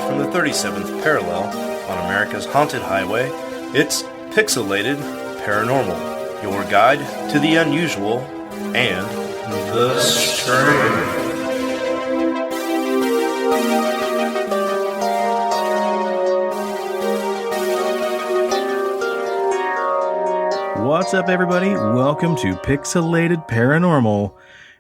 from the 37th parallel on America's haunted highway, it's Pixelated Paranormal, your guide to the unusual and the strange. What's up, everybody? Welcome to Pixelated Paranormal.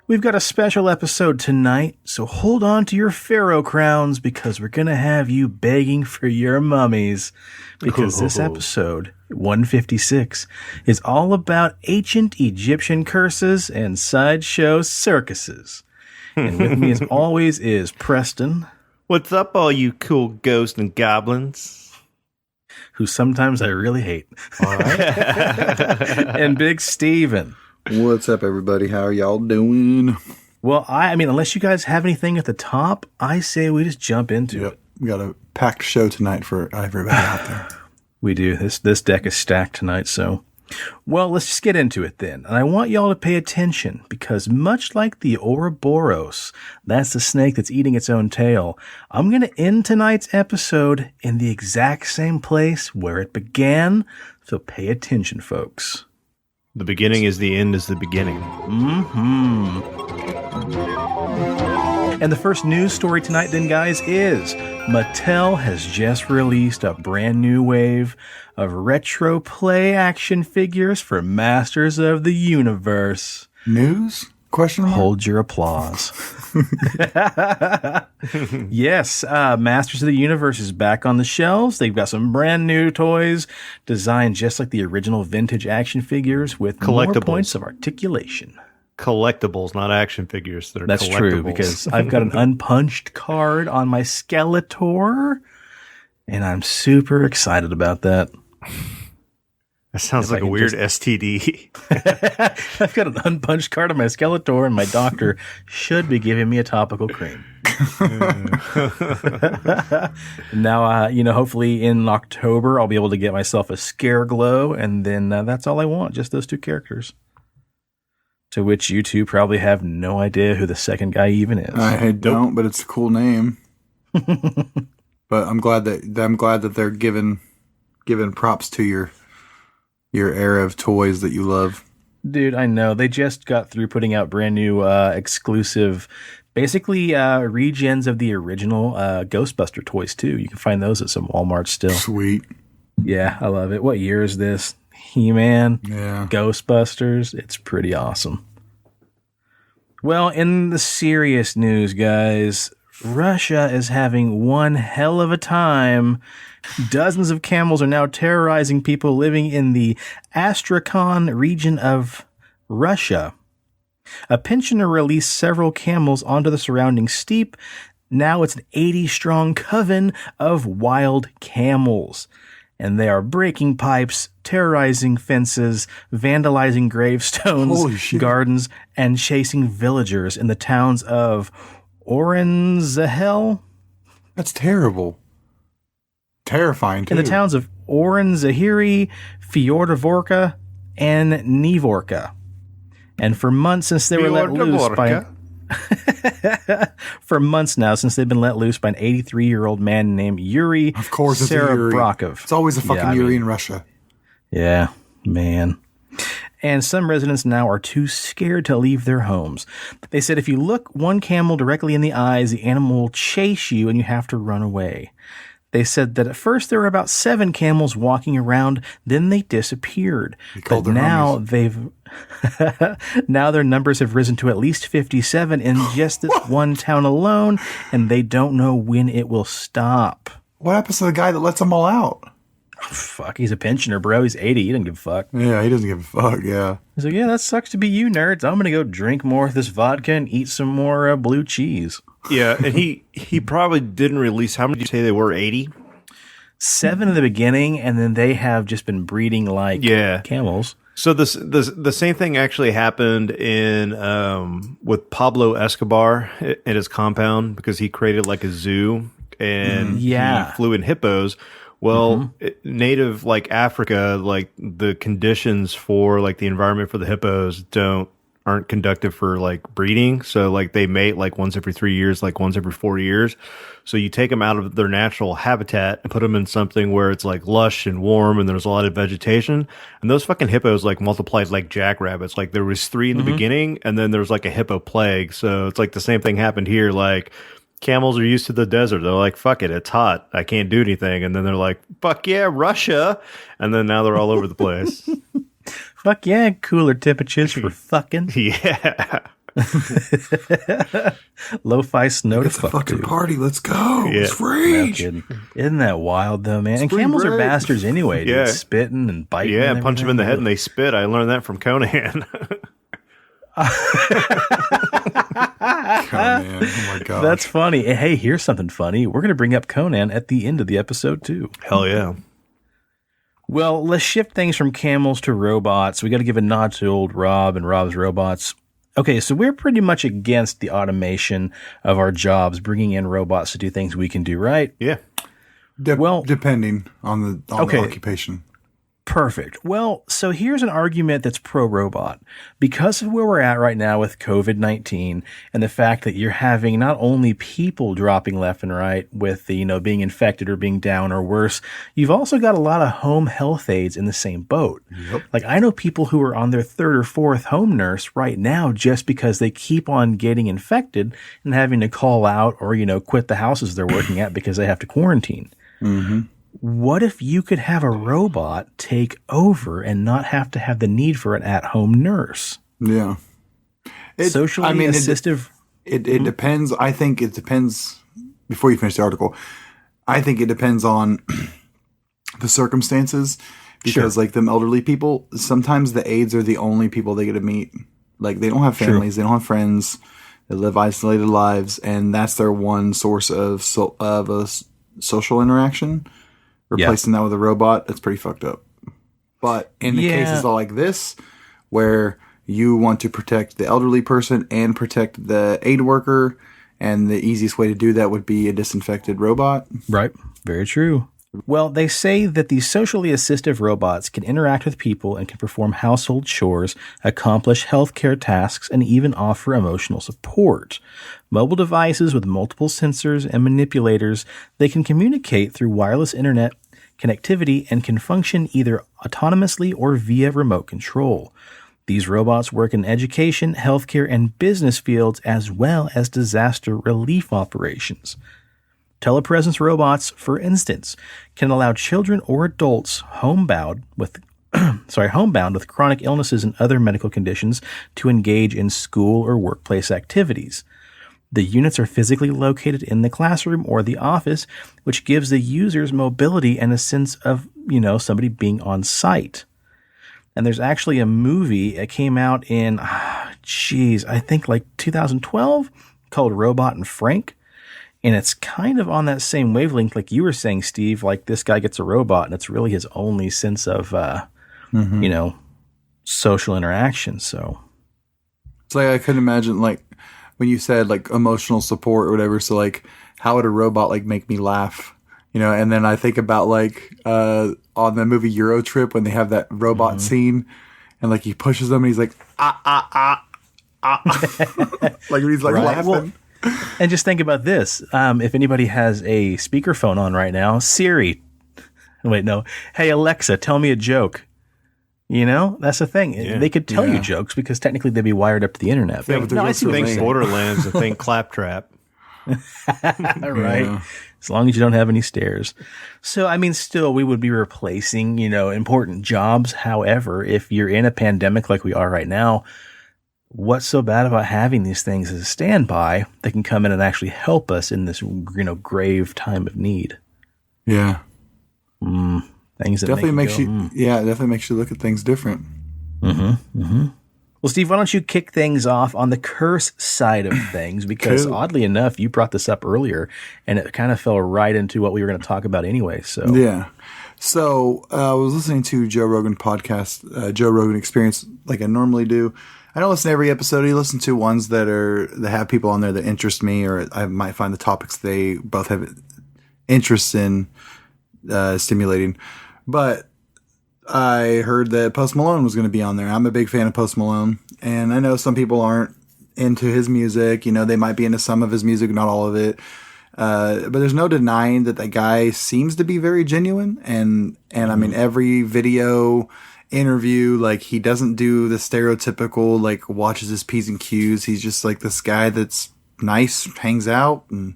We've got a special episode tonight, so hold on to your pharaoh crowns because we're going to have you begging for your mummies. Because this episode, 156, is all about ancient Egyptian curses and sideshow circuses. And with me, as always, is Preston. What's up, all you cool ghosts and goblins? Who sometimes I really hate. All right. And Big Steven. What's up, everybody? How are y'all doing? Well, I mean, unless you guys have anything at the top, I say we just jump into it. We got a packed show tonight for everybody out there. We do. This deck is stacked tonight, so... Well, let's just get into it then. And I want y'all to pay attention, because much like the Ouroboros, that's the snake that's eating its own tail, I'm going to end tonight's episode in the exact same place where it began, so pay attention, folks. The beginning is the end is the beginning. Mm-hmm. And the first news story tonight then, guys, is Mattel has just released a brand new wave of retro play action figures for Masters of the Universe. News? Question mark? Hold your applause. Yes, Masters of the Universe is back on the shelves. They've got some brand new toys designed just like the original vintage action figures with more points of articulation. Collectibles, not action figures that are That's true, because I've got an unpunched card on my Skeletor, and I'm super excited about that. That sounds like a weird STD. I've got an unpunched card on my Skeletor, and my doctor should be giving me a topical cream. Now, hopefully in October, I'll be able to get myself a Scare Glow, and then that's all I want, just those two characters. To which you two probably have no idea who the second guy even is. I don't, but it's a cool name. But I'm glad that they're giving props to your era of toys that you love. Dude, I know. They just got through putting out brand new exclusive, basically regens of the original Ghostbuster toys too. You can find those at some Walmart still. Sweet. Yeah, I love it. What year is this? He-Man, yeah. Ghostbusters. It's pretty awesome. Well, in the serious news, guys, Russia is having one hell of a time. Dozens of camels are now terrorizing people living in the Astrakhan region of Russia. A pensioner released several camels onto the surrounding steppe. Now it's an 80-strong coven of wild camels. And they are breaking pipes, terrorizing fences, vandalizing gravestones, gardens, and chasing villagers in the towns of Oren-Zahel. That's terrible. Terrifying, too. In the towns of Oren-Zahiri, Fjordavorka, and Nivorka. And for months since they were let loose by... For months now, since they've been let loose by an 83-year-old man named Yuri Serebrakov. It's always a fucking Yuri in Russia. Yeah, man. And some residents now are too scared to leave their homes. They said if you look one camel directly in the eyes, the animal will chase you and you have to run away. They said that at first there were about 7 camels walking around, then they disappeared. But now now their numbers have risen to at least 57 in just this one town alone, and they don't know when it will stop. What happens to the guy that lets them all out? Fuck, he's a pensioner, bro. He's 80. He doesn't give a fuck. Yeah, he doesn't give a fuck, yeah. He's like, yeah, that sucks to be you, nerds. I'm going to go drink more of this vodka and eat some more blue cheese. Yeah, and he probably didn't release, how many did you say they were, 80? 7 in the beginning, and then they have just been breeding like camels. So the same thing actually happened in with Pablo Escobar at his compound, because he created like a zoo and he flew in hippos. Well, native like Africa, like the conditions for like the environment for the hippos aren't conductive for like breeding. So like they mate like once every 3 years, like once every 4 years. So you take them out of their natural habitat and put them in something where it's like lush and warm and there's a lot of vegetation. And those fucking hippos like multiplied like jackrabbits. Like there was 3 in the beginning and then there's like a hippo plague. So it's like the same thing happened here. Like camels are used to the desert. They're like, fuck it, it's hot. I can't do anything. And then they're like, fuck yeah, Russia. And then now they're all over the place. Fuck yeah, cooler temperatures for fucking. Yeah. Lo-fi snow to It's a fucking dude. party. Let's go. Yeah. It's free. No, isn't that wild though, man? And Spring camels are break. bastards anyway, dude. Yeah. Spitting and biting. Yeah, and punch them in the head and everything. they spit. I learned that from Conan. Conan. Oh my god. That's funny. Hey, here's something funny. We're going to bring up Conan at the end of the episode too. Hell yeah. Well, let's shift things from camels to robots. We got to give a nod to old Rob and Rob's robots. Okay, so we're pretty much against the automation of our jobs, bringing in robots to do things we can do, right? Yeah. Well- depending on the occupation. Perfect. Well, so here's an argument that's pro-robot. Because of where we're at right now with COVID-19 and the fact that you're having not only people dropping left and right with the, being infected or being down or worse, you've also got a lot of home health aides in the same boat. Yep. Like I know people who are on their 3rd or 4th home nurse right now just because they keep on getting infected and having to call out or, quit the houses they're working at because they have to quarantine. Mm-hmm. What if you could have a robot take over and not have to have the need for an at-home nurse? Yeah. Socially assistive. It depends. I think it depends. Before you finish the article, I think it depends on the circumstances because, like, them elderly people, sometimes the aides are the only people they get to meet. Like, they don't have families, they don't have friends, they live isolated lives, and that's their one source of a social interaction. Replacing that with a robot, that's pretty fucked up. But in the cases like this, where you want to protect the elderly person and protect the aid worker, and the easiest way to do that would be a disinfected robot. Right. Very true. Well, they say that these socially assistive robots can interact with people and can perform household chores, accomplish healthcare tasks, and even offer emotional support. Mobile devices with multiple sensors and manipulators, they can communicate through wireless internet connectivity and can function either autonomously or via remote control. These robots work in education, healthcare, and business fields as well as disaster relief operations. Telepresence robots, for instance, can allow children or adults homebound with chronic illnesses and other medical conditions to engage in school or workplace activities. The units are physically located in the classroom or the office, which gives the users mobility and a sense of, somebody being on site. And there's actually a movie that came out in, I think like 2012 called Robot and Frank. And it's kind of on that same wavelength, like you were saying, Steve, like this guy gets a robot and it's really his only sense of, social interaction. So it's like, I couldn't imagine, like, when you said like emotional support or whatever. So like, how would a robot like make me laugh? And then I think about like, on the movie Euro Trip when they have that robot scene and like he pushes them and he's like, like he's like laughing. Well, and just think about this. If anybody has a speakerphone on right now, Siri, hey, Alexa, tell me a joke. That's the thing. Yeah. They could tell you jokes because technically they'd be wired up to the internet. Yeah, but I see what you're Think saying. Borderlands, I think Claptrap. Right. Yeah. As long as you don't have any stairs. So, still we would be replacing, important jobs. However, if you're in a pandemic like we are right now, what's so bad about having these things as a standby that can come in and actually help us in this, grave time of need? Yeah. Things that Definitely make makes you, it definitely makes you look at things different. Well, Steve, why don't you kick things off on the curse side of things? Because oddly enough, you brought this up earlier, and it kind of fell right into what we were going to talk about anyway. So Yeah. So I was listening to Joe Rogan podcast, Joe Rogan Experience, like I normally do. I don't listen to every episode. I listen to ones that have people on there that interest me, or I might find the topics they both have interest in stimulating. But I heard that Post Malone was going to be on there. I'm a big fan of Post Malone, and I know some people aren't into his music. You know, they might be into some of his music, not all of it. But there's no denying that guy seems to be very genuine. And I mean, every video interview, like, he doesn't do the stereotypical, like, watches his P's and Q's. He's just like this guy that's nice, hangs out. And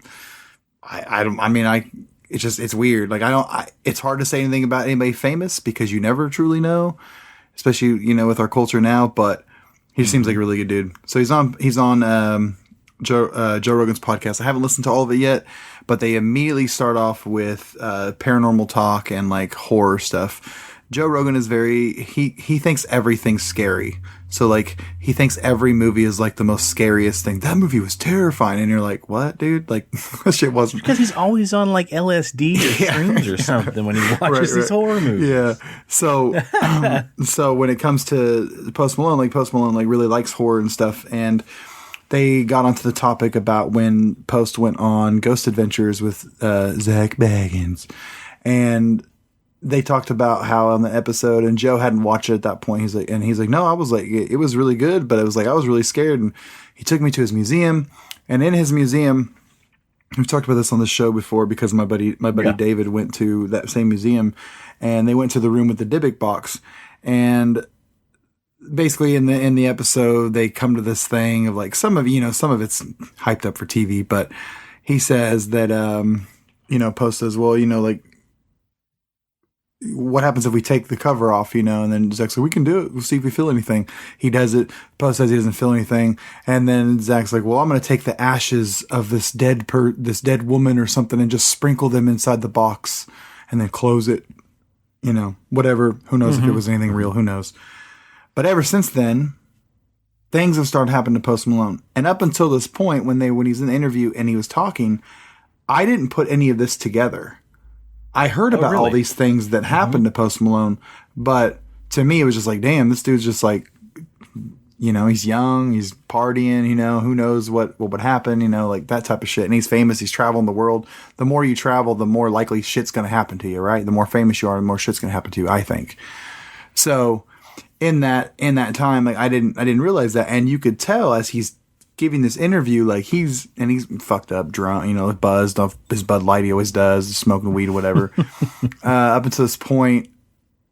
it's weird. Like, it's hard to say anything about anybody famous because you never truly know, especially, you know, with our culture now, but he seems like a really good dude. So he's on Joe Rogan's podcast. I haven't listened to all of it yet, but they immediately start off with paranormal talk and like horror stuff. Joe Rogan is he thinks everything's scary. So like he thinks every movie is like the most scariest thing. That movie was terrifying, and you're like, what, dude? Like that shit wasn't. Because he's always on like LSD or shrooms or something when he watches these horror movies. Yeah. So so when it comes to Post Malone like really likes horror and stuff, and they got onto the topic about when Post went on Ghost Adventures with Zach Baggins, and they talked about how on the episode, and Joe hadn't watched it at that point. He's like, no, I was like, it was really good, but it was like, I was really scared. And he took me to his museum, and in his museum, we've talked about this on the show before because my buddy David went to that same museum, and they went to the room with the Dybbuk box. And basically in the episode, they come to this thing of like, some of it's hyped up for TV, but he says that, Post says, well, like, what happens if we take the cover off, and then Zach's like, we can do it. We'll see if we feel anything. He does it. Post says he doesn't feel anything. And then Zach's like, well, I'm going to take the ashes of this dead woman or something and just sprinkle them inside the box and then close it, whatever. Who knows if it was anything real? Who knows? But ever since then, things have started happening to Post Malone. And up until this point, when he's in the interview and he was talking, I didn't put any of this together. I heard about all these things that happened to Post Malone, but to me, it was just like, damn, this dude's just like, he's young, he's partying, who knows what would happen, like that type of shit. And he's famous, he's traveling the world. The more you travel, the more likely shit's going to happen to you, right? The more famous you are, the more shit's going to happen to you, I think. So in that time, like I didn't realize that. And you could tell as he's giving this interview, like he's fucked up, drunk, buzzed off his Bud Light. He always does, smoking weed or whatever. Up until this point,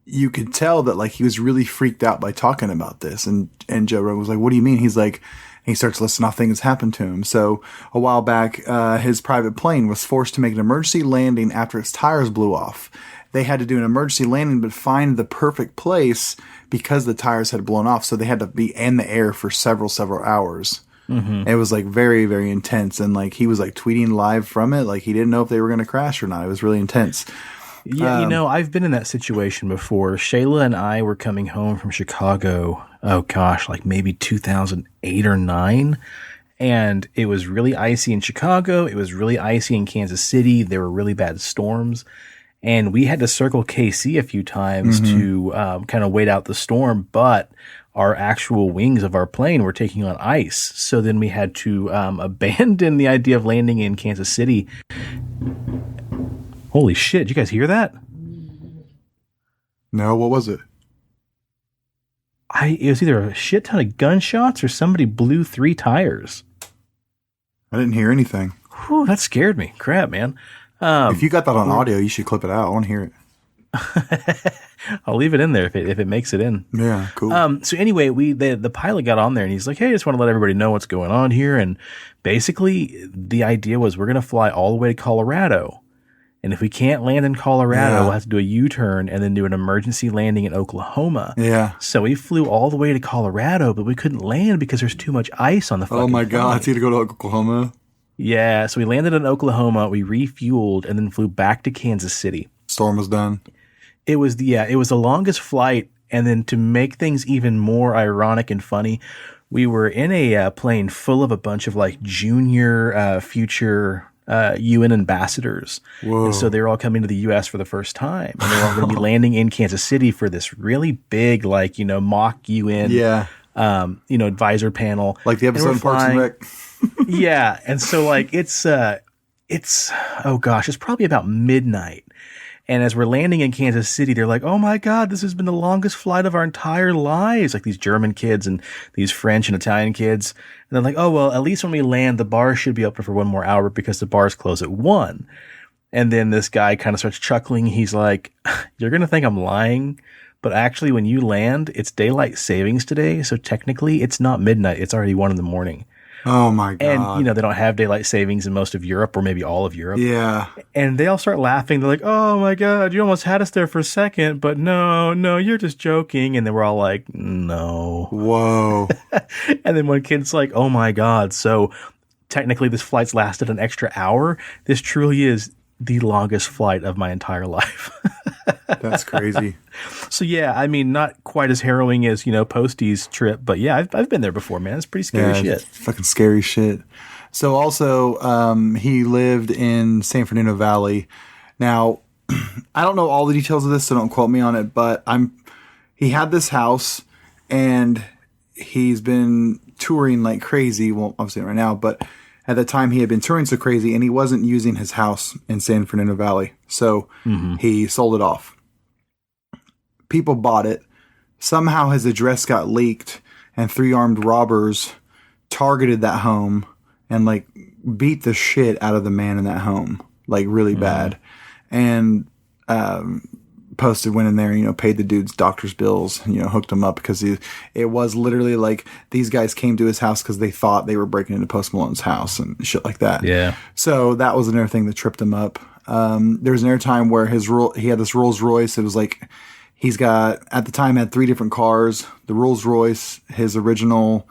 you could tell that like he was really freaked out by talking about this. And Joe Rogan was like, "What do you mean?" He's like, he starts listing off things that happened to him. So a while back, his private plane was forced to make an emergency landing after its tires blew off. They had to do an emergency landing, but find the perfect place because the tires had blown off. So they had to be in the air for several hours. Mm-hmm. It was like very, very intense. And like he was like tweeting live from it. Like he didn't know if they were going to crash or not. It was really intense. Yeah, I've been in that situation before. Shayla and I were coming home from Chicago. Oh gosh, like maybe 2008 or 9. And it was really icy in Chicago. It was really icy in Kansas City. There were really bad storms. And we had to circle KC a few times to kind of wait out the storm. But our actual wings of our plane were taking on ice. So then we had to abandon the idea of landing in Kansas City. Holy shit, did you guys hear that? No, what was it? It was either a shit ton of gunshots or somebody blew 3 tires. I didn't hear anything. Whew, that scared me. Crap, man. If you got that on audio, you should clip it out. I want to hear it. I'll leave it in there if it makes it in. Yeah, cool. So anyway, the pilot got on there and he's like, "Hey, I just want to let everybody know what's going on here." And basically, the idea was we're going to fly all the way to Colorado, and if we can't land in Colorado, we'll have to do a U-turn and then do an emergency landing in Oklahoma. Yeah. So we flew all the way to Colorado, but we couldn't land because there's too much ice on the fucking Oh my God, plane. it's either go to Oklahoma. Yeah, so we landed in Oklahoma, we refueled, and then flew back to Kansas City. Storm was done. It was the longest flight, and then to make things even more ironic and funny, we were in a plane full of a bunch of like junior future UN ambassadors. Whoa. And so they were all coming to the U.S. for the first time, and they were all going to be landing in Kansas City for this really big, like, mock UN, advisor panel. Like the episode of Parks and Rec. Yeah. And so like it's oh gosh, it's probably about midnight. And as we're landing in Kansas City, they're like, oh my God, this has been the longest flight of our entire lives. Like these German kids and these French and Italian kids. And they're like, oh, well, at least when we land, the bar should be open for one more hour because the bars close at 1. And then this guy kind of starts chuckling. He's like, you're going to think I'm lying, but actually when you land, it's daylight savings today. So technically it's not midnight. It's already 1 a.m. Oh my God. And, they don't have daylight savings in most of Europe or maybe all of Europe. Yeah. And they all start laughing. They're like, oh my God, you almost had us there for a second, but no, you're just joking. And then we're all like, no. Whoa. And then one kid's like, oh my God. So technically this flight's lasted an extra hour. This truly is the longest flight of my entire life. That's crazy. So yeah, I mean, not quite as harrowing as, Posty's trip, but yeah, I've been there before, man. It's pretty scary shit. Fucking scary shit. So also, he lived in San Fernando Valley. Now, I don't know all the details of this, so don't quote me on it, but he had this house and he's been touring like crazy. Well, obviously right now, but at the time he had been touring so crazy and he wasn't using his house in San Fernando Valley. So he sold it off. People bought it. Somehow his address got leaked and 3 armed robbers targeted that home and like beat the shit out of the man in that home, like really bad. And Posted went in there, paid the dude's doctor's bills, hooked him up because it was literally like these guys came to his house because they thought they were breaking into Post Malone's house and shit like that. Yeah. So that was another thing that tripped him up. There was another time where he had this Rolls Royce. It was like at the time had 3 different cars. The Rolls Royce, his original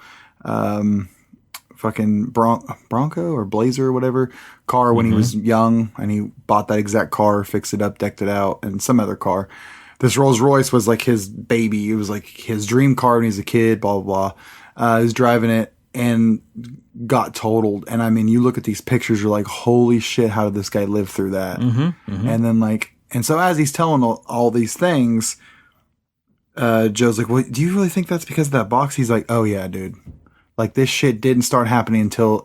fucking Bronco or Blazer or whatever car when he was young, and he bought that exact car, fixed it up, decked it out, and some other car. This Rolls Royce was like his baby. It was like his dream car when he was a kid, blah, blah, blah. He was driving it and got totaled. And I mean, you look at these pictures, you're like, holy shit, how did this guy live through that? And then and so as he's telling all these things, Joe's like, well, do you really think that's because of that box? He's like, oh yeah, dude. Like this shit didn't start happening until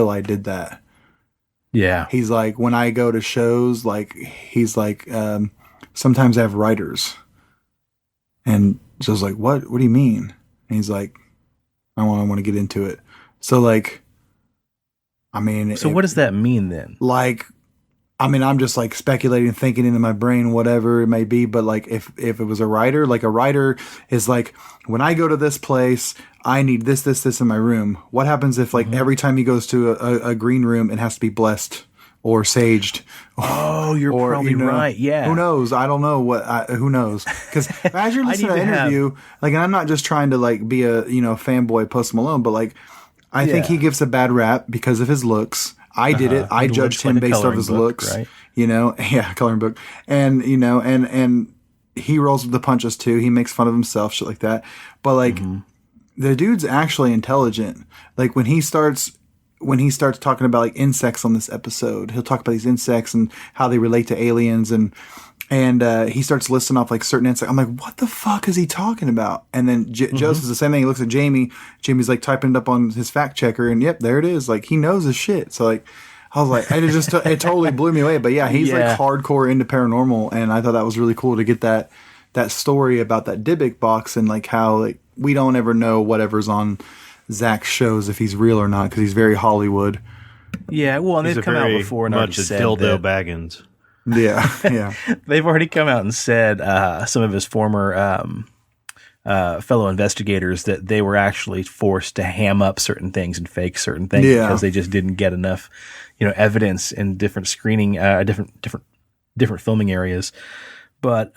I did that. Yeah. He's like, when I go to shows, sometimes I have writers. And Joe's like, what do you mean? And he's like, I want to get into it. So what does that mean then? I'm just like speculating, thinking into my brain, whatever it may be. But like, if it was a writer is like, when I go to this place, I need this in my room. What happens if every time he goes to a green room, it has to be blessed or saged? Oh, you're probably right. Yeah. Who knows? I don't know who knows? Because as you're listening to the interview, and I'm not just trying to be a, fanboy Post Malone, but I think he gives a bad rap because of his looks. I did it. I judged him based off his looks, right? Coloring book. And, and he rolls with the punches too. He makes fun of himself, shit like that. But the dude's actually intelligent. Like when he starts talking about insects on this episode, he'll talk about these insects and how they relate to aliens and he starts listing off certain insects. I'm like, what the fuck is he talking about? And then Joe says the same thing. He looks at Jamie. Jamie's typing it up on his fact checker, and yep, there it is. He knows his shit. So I was like, and it totally blew me away. But yeah, he's hardcore into paranormal, and I thought that was really cool to get that story about that Dybbuk box and how we don't ever know whatever's on Zach's shows if he's real or not because he's very Hollywood. Yeah, well, and they've come out before and already said dildo Baggins. Yeah. They've already come out and said some of his former fellow investigators that they were actually forced to ham up certain things and fake certain things because they just didn't get enough, evidence in different screening, different filming areas. But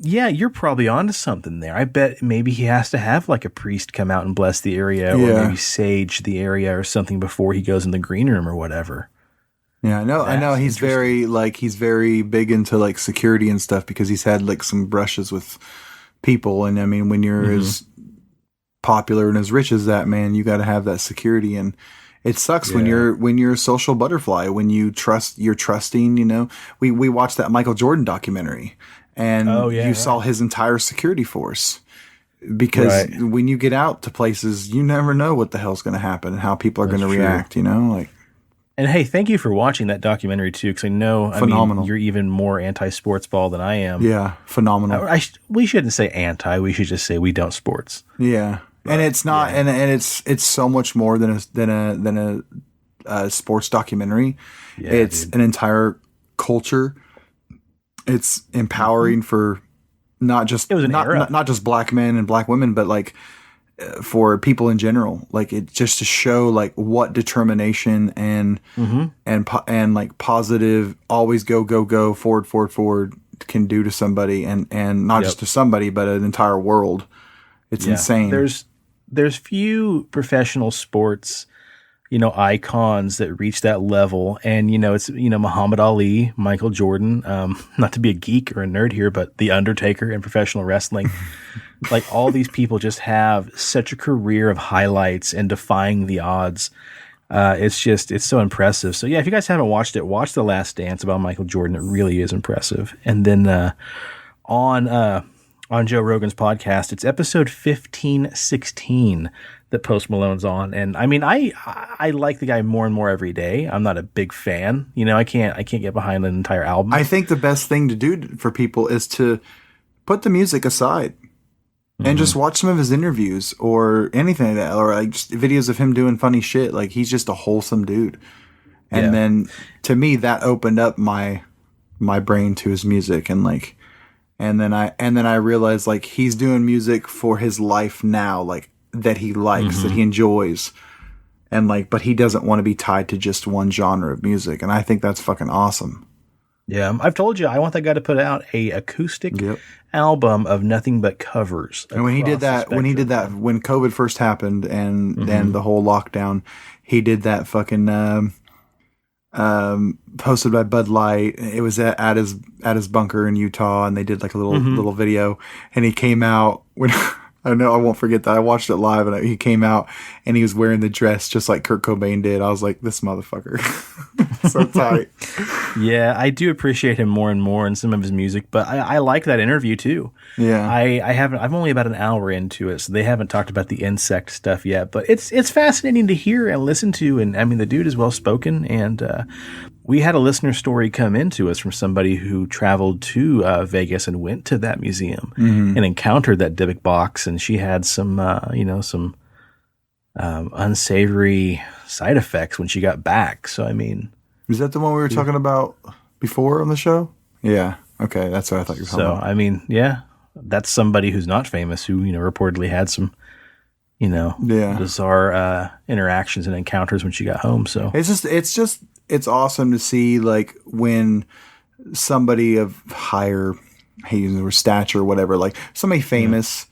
you're probably onto something there. I bet maybe he has to have a priest come out and bless the area or maybe sage the area or something before he goes in the green room or whatever. Yeah, I know he's very big into security and stuff because he's had some brushes with people, and I mean when you're as popular and as rich as that, man, you got to have that security, and it sucks when you're a social butterfly, when you're trusting, we watched that Michael Jordan documentary and you saw his entire security force. Because when you get out to places, you never know what the hell's going to happen and how people are going to react, And hey, thank you for watching that documentary too, because I know you're even more anti-sports ball than I am. Yeah, phenomenal. We shouldn't say anti. We should just say we don't sports. Yeah, and it's not, and it's so much more than a sports documentary. Yeah, it's an entire culture. It's empowering for not just not just black men and black women, but like for people in general. Like it just to show like what determination and like positive, always go forward can do to somebody, and not just to somebody, but an entire world. It's insane. There's few professional sports, icons that reach that level. And, it's, Muhammad Ali, Michael Jordan, not to be a geek or a nerd here, but The Undertaker in professional wrestling. Like all these people just have such a career of highlights and defying the odds. It's so impressive. So yeah, if you guys haven't watched it, watch The Last Dance about Michael Jordan. It really is impressive. And then, on Joe Rogan's podcast, it's episode 1516 that Post Malone's on. And I mean, I like the guy more and more every day. I'm not a big fan. I can't get behind an entire album. I think the best thing to do for people is to put the music aside and just watch some of his interviews or anything like that, or like just videos of him doing funny shit. Like he's just a wholesome dude. And then to me, that opened up my brain to his music, and then I realized like he's doing music for his life now, like that he likes, that he enjoys, and like, but he doesn't want to be tied to just one genre of music, and I think that's fucking awesome. Yeah, I've told you I want that guy to put out a acoustic album of nothing but covers. And when he did that, when COVID first happened, and then the whole lockdown, he did that fucking. Posted by Bud Light. It was at his bunker in Utah, and they did like a little video. And he came out when I know I won't forget that. I watched it live, and he came out and he was wearing the dress just like Kurt Cobain did. I was like, this motherfucker, so tight. Yeah, I do appreciate him more and more in some of his music, but I like that interview too. Yeah, I'm only about an hour into it, so they haven't talked about the insect stuff yet. But it's fascinating to hear and listen to, and I mean the dude is well spoken, and we had a listener story come into us from somebody who traveled to Vegas and went to that museum and encountered that Dybbuk box, and she had some unsavory side effects when she got back. So I mean, is that the one we were talking about before on the show? Yeah. Okay, that's what I thought you were talking about. So I mean, yeah, that's somebody who's not famous who reportedly had some bizarre interactions and encounters when she got home. So it's awesome to see like when somebody of higher or stature or whatever, like somebody famous,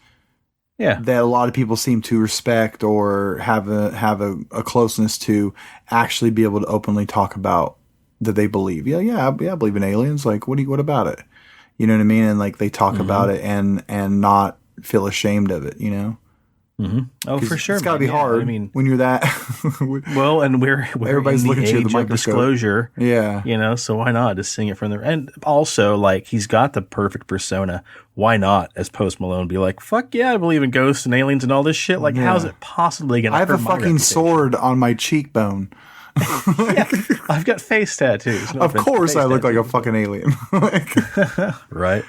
that a lot of people seem to respect or have a closeness to, actually be able to openly talk about that they believe. I believe in aliens. Like, what about it? You know what I mean? And like they talk about it and not feel ashamed of it. Oh, for sure. It's got to be hard. I mean, when you're that. Well, and we're everybody's looking at you with the microscope. Disclosure. Yeah. So why not just sing it from the. And also, like, he's got the perfect persona. Why not, as Post Malone, be like, fuck yeah, I believe in ghosts and aliens and all this shit? Like, how's it possibly going to hurt my reputation? I have a fucking sword on my cheekbone. I've got face tattoos. No, of course I look like a fucking alien. Right?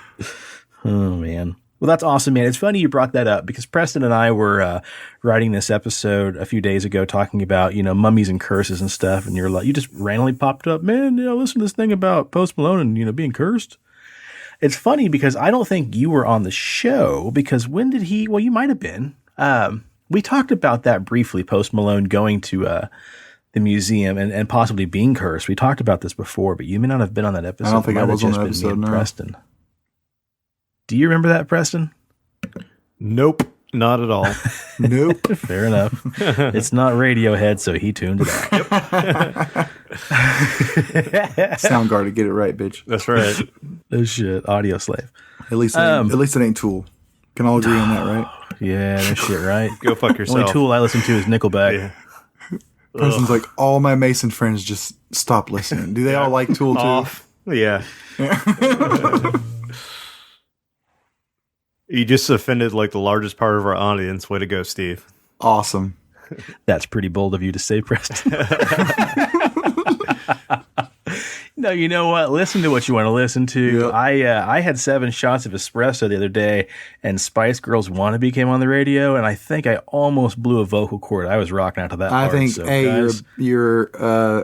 Oh, man. Well, that's awesome, man. It's funny you brought that up because Preston and I were writing this episode a few days ago talking about, mummies and curses and stuff. And you're like, you just randomly popped up, man, listen to this thing about Post Malone and, being cursed. It's funny because I don't think you were on the show because when did he, well, you might have been. We talked about that briefly, Post Malone going to the museum and possibly being cursed. We talked about this before, but you may not have been on that episode. I don't think I was on that episode, no. Preston. Do you remember that, Preston? Nope, not at all. Nope. Fair enough. It's not Radiohead, so he tuned it out. Soundgarden to get it right, bitch. That's right. No shit. Audio slave. At least it ain't Tool. Can all agree on that, right? Yeah, no shit, right? Go fuck yourself. Only Tool I listen to is Nickelback. Yeah. Person's like, all my Mason friends just stop listening. Do they all like Tool too? Yeah. You just offended like the largest part of our audience. Way to go, Steve. Awesome. That's pretty bold of you to say, Preston. No, you know what? Listen to what you want to listen to. Yep. I had 7 shots of espresso the other day, and Spice Girls Wannabe came on the radio, and I think I almost blew a vocal cord. I was rocking out to that. I part, think, so, hey, guys, you're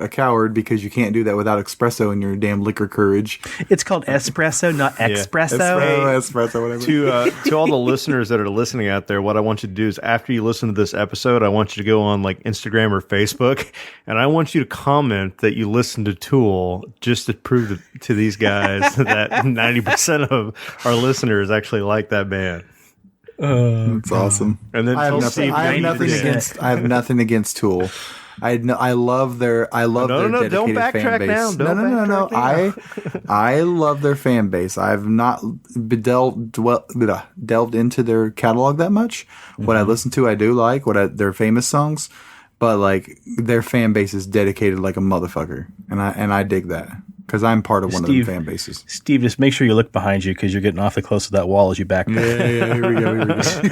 a coward because you can't do that without espresso in your damn liquor courage. it's called espresso, not espresso. Espresso, whatever. To all the listeners that are listening out there, what I want you to do is after you listen to this episode, I want you to go on like Instagram or Facebook, and I want you to comment that you listened to Tool just to prove to these guys that 90% of our listeners actually like that band. It's awesome. And then I have nothing against Tool. I love their dedicated don't fan backtrack base. now. No. I love their fan base. I've not delved into their catalog that much. What I listen to, I do like their famous songs, but like their fan base is dedicated like a motherfucker, and I dig that because I'm part of one of the fan bases. Steve, just make sure you look behind you because you're getting awfully close to that wall as you back. Yeah, here we go.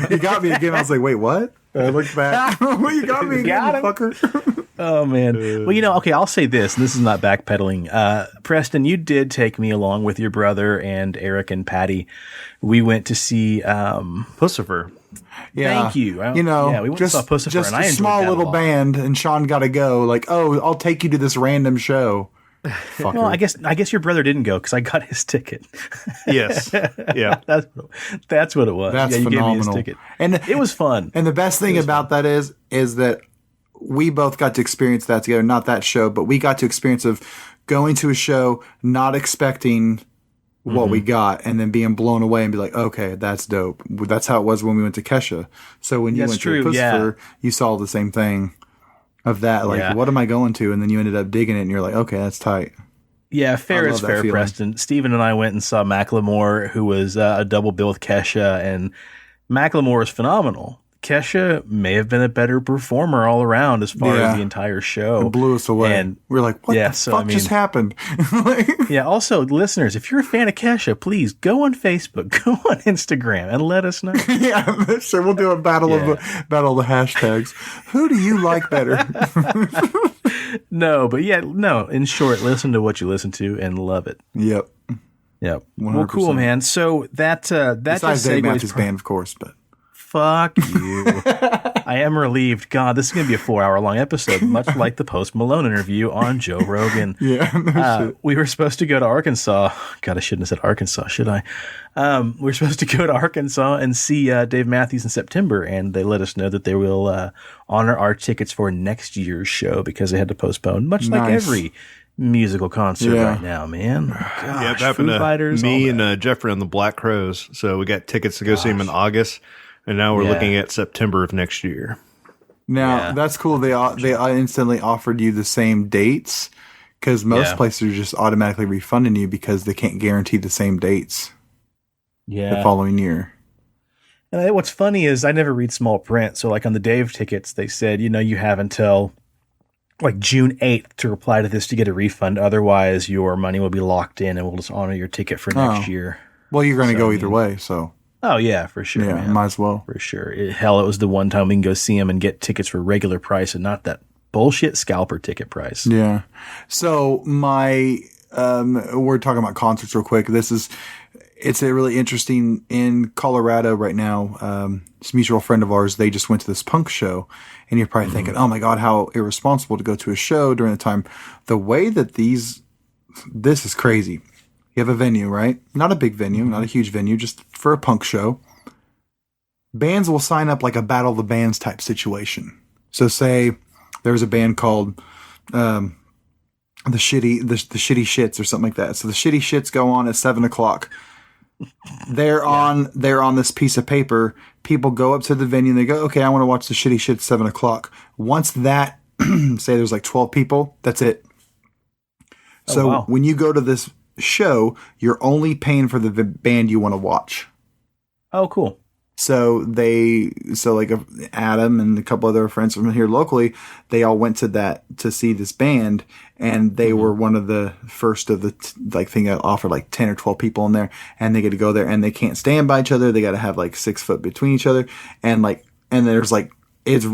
You got me again. I was like, wait, what? I looked back. You got me again, fucker. Oh, man. Well, okay, I'll say this, and this is not backpedaling. Preston, you did take me along with your brother and Eric and Patty. We went to see Pussifer. Yeah. Thank you. We went just, and saw Pussifer, just and I a enjoyed small that little a lot. band, and Sean got to go. Like, oh, I'll take you to this random show. Fucker. Well, I guess your brother didn't go because I got his ticket. Yes. Yeah. That's what it was. That's you phenomenal. gave me his ticket. And it was fun. And the best thing about that is that we both got to experience that together. Not that show, but we got to experience of going to a show, not expecting what we got, and then being blown away and be like, okay, that's dope. That's how it was when we went to Kesha. So when you went to Pussifer, you saw the same thing of that. Like, what am I going to? And then you ended up digging it, and you're like, okay, that's tight. Yeah, fair is fair, Preston. Steven and I went and saw Macklemore, who was a double bill with Kesha, and Macklemore is phenomenal. Kesha may have been a better performer all around as far as the entire show. It blew us away. And we're like, what the fuck just happened? Yeah, also, listeners, if you're a fan of Kesha, please go on Facebook, go on Instagram, and let us know. Yeah, sure. We'll do a battle of the hashtags. Who do you like better? In short, listen to what you listen to and love it. Yep. 100%. Well, cool, man. So that besides just Dave Matthews Band, of course, but fuck you. I am relieved. God, this is going to be a 4-hour-long episode, much like the Post Malone interview on Joe Rogan. We were supposed to go to Arkansas. God, I shouldn't have said Arkansas, should I? We were supposed to go to Arkansas and see Dave Matthews in September, and they let us know that they will honor our tickets for next year's show because they had to postpone, much like every musical concert right now, man. Gosh, it happened to me and Jeffrey on the Black Crows. So we got tickets to go see him in August. And now we're looking at September of next year. Now, that's cool. They instantly offered you the same dates because most places are just automatically refunding you because they can't guarantee the same dates the following year. And what's funny is I never read small print. So like on the Dave tickets, they said, you have until like June 8th to reply to this to get a refund. Otherwise, your money will be locked in and we'll just honor your ticket for next year. Well, you're going to go either way, so... Oh, yeah, for sure. Yeah, man. might as well. For sure. It was the one time we can go see him and get tickets for regular price and not that bullshit scalper ticket price. Yeah. So we're talking about concerts real quick. It's a really interesting in Colorado right now. This mutual friend of ours, they just went to this punk show, and you're probably thinking, oh my God, how irresponsible to go to a show during the time. The way that this is crazy. You have a venue, right? Not a big venue, not a huge venue, just for a punk show. Bands will sign up like a battle of the bands type situation. So say there's a band called the Shitty Shits or something like that. So the Shitty Shits go on at 7:00. They're on this piece of paper. People go up to the venue and they go, okay, I want to watch the Shitty Shits 7:00. Once that, say there's like 12 people, that's it. So when you go to this show, you're only paying for the band you want to watch. Oh, cool. So like Adam and a couple other friends from here locally, they all went to see this band, and they were one of the first of the thing that offered like 10 or 12 people in there, and they get to go there, and they can't stand by each other. They got to have like 6 foot between each other, and there's like it's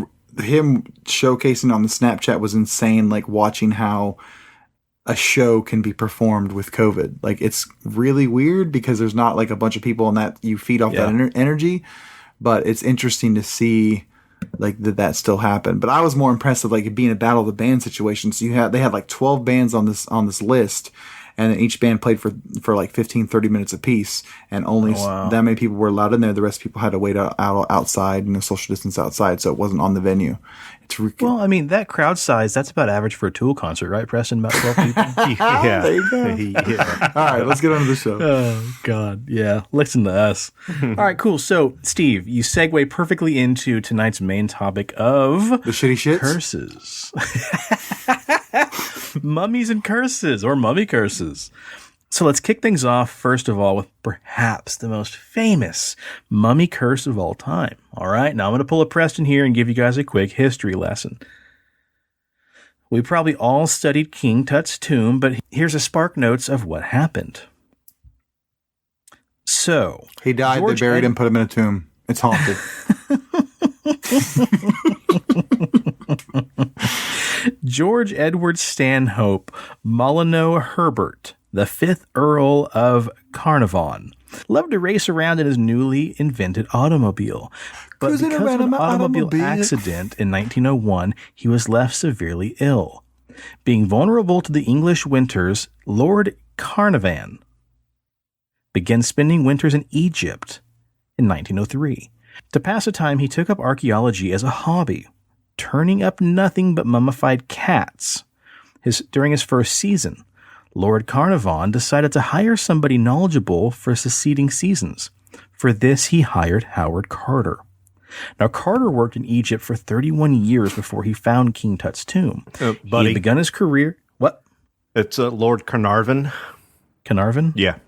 him showcasing on the Snapchat was insane. Like watching how a show can be performed with COVID. Like, it's really weird because there's not like a bunch of people and that you feed off that energy, but it's interesting to see like that still happened. But I was more impressed with like it being a battle of the band situation. So they had like 12 bands on this list, and then each band played for like 15, 30 minutes apiece, and only that many people were allowed in there. The rest of people had to wait outside, social distance outside, so it wasn't on the venue. Well, I mean, that crowd size, that's about average for a Tool concert, right, Preston? About 12 people? Yeah. There you go. Yeah. All right, let's get on to the show. Oh, God. Yeah. Listen to us. All right, cool. So, Steve, you segue perfectly into tonight's main topic of... the shitty shits? Curses. Mummies and curses, or mummy curses. So let's kick things off, first of all, with perhaps the most famous mummy curse of all time. All right, now I'm going to pull a Preston here and give you guys a quick history lesson. We probably all studied King Tut's tomb, but here's a spark notes of what happened. So... he died, they buried him, put him in a tomb. It's haunted. George Edward Stanhope Molyneux Herbert, the 5th Earl of Carnarvon, loved to race around in his newly invented automobile. But because of an automobile accident in 1901, he was left severely ill. Being vulnerable to the English winters, Lord Carnarvon began spending winters in Egypt in 1903. To pass the time, he took up archaeology as a hobby, turning up nothing but mummified cats. During his first season, Lord Carnarvon decided to hire somebody knowledgeable for succeeding seasons. For this, he hired Howard Carter. Now, Carter worked in Egypt for 31 years before he found King Tut's tomb. Buddy. He had begun his career... What? It's Lord Carnarvon. Carnarvon? Yeah.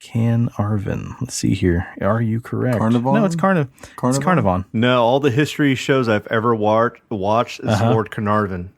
Carnarvon. Let's see here. Are you correct? Carnarvon? No, it's Carnarvon. No, all the history shows I've ever watched is Lord Carnarvon.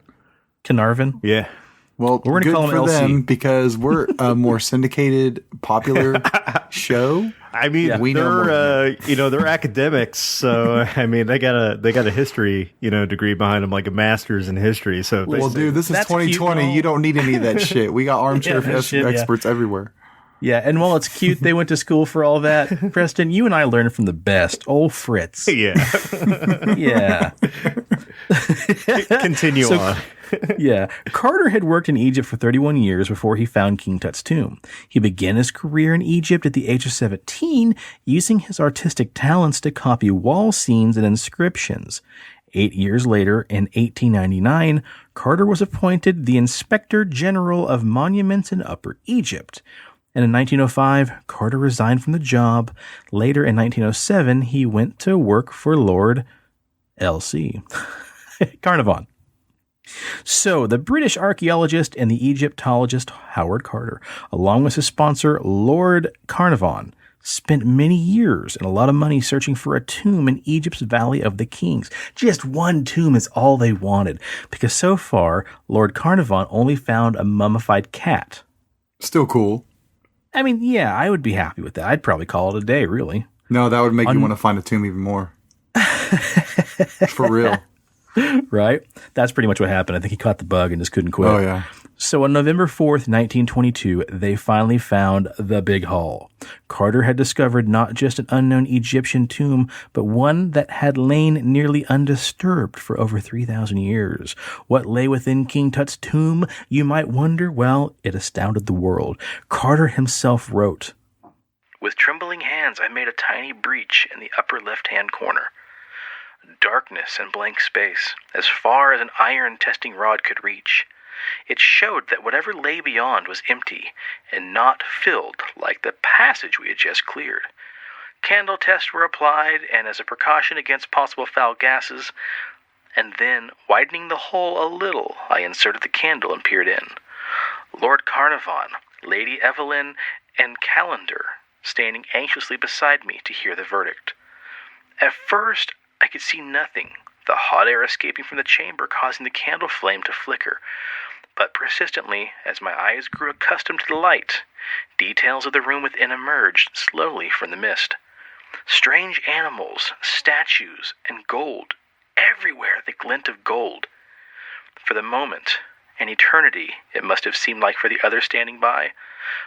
Carnarvon? Yeah. Well, we're good call him for LC. them because we're a more syndicated, popular show. I mean, we know they're academics, so I mean, they got a history, degree behind them, like a master's in history. So, well, dude, this is 2020. You don't need any of that shit. We got armchair experts everywhere. Yeah, and while it's cute they went to school for all that, Preston, you and I learned from the best. Old Fritz. Yeah. Yeah. Continue on. Yeah. Carter had worked in Egypt for 31 years before he found King Tut's tomb. He began his career in Egypt at the age of 17, using his artistic talents to copy wall scenes and inscriptions. 8 years later, in 1899, Carter was appointed the Inspector General of Monuments in Upper Egypt. And in 1905, Carter resigned from the job. Later in 1907, he went to work for Lord LC. Carnarvon. So, the British archaeologist and the Egyptologist Howard Carter, along with his sponsor Lord Carnarvon, spent many years and a lot of money searching for a tomb in Egypt's Valley of the Kings. Just one tomb is all they wanted, because so far, Lord Carnarvon only found a mummified cat. Still cool. I mean, yeah, I would be happy with that. I'd probably call it a day, really. No, that would make you want to find a tomb even more. For real. Right? That's pretty much what happened. I think he caught the bug and just couldn't quit. Oh, yeah. So on November 4th, 1922, they finally found the Big Haul. Carter had discovered not just an unknown Egyptian tomb, but one that had lain nearly undisturbed for over 3,000 years. What lay within King Tut's tomb, you might wonder? Well, it astounded the world. Carter himself wrote, "With trembling hands, I made a tiny breach in the upper left-hand corner. Darkness and blank space, as far as an iron testing rod could reach. It showed that whatever lay beyond was empty, and not filled like the passage we had just cleared. Candle tests were applied, and as a precaution against possible foul gases, and then, widening the hole a little, I inserted the candle and peered in. Lord Carnarvon, Lady Evelyn, and Calendar standing anxiously beside me to hear the verdict. At first, I could see nothing, the hot air escaping from the chamber causing the candle flame to flicker. But persistently, as my eyes grew accustomed to the light, details of the room within emerged slowly from the mist. Strange animals, statues, and gold, everywhere the glint of gold. For the moment, An eternity, it must have seemed like for the other standing by.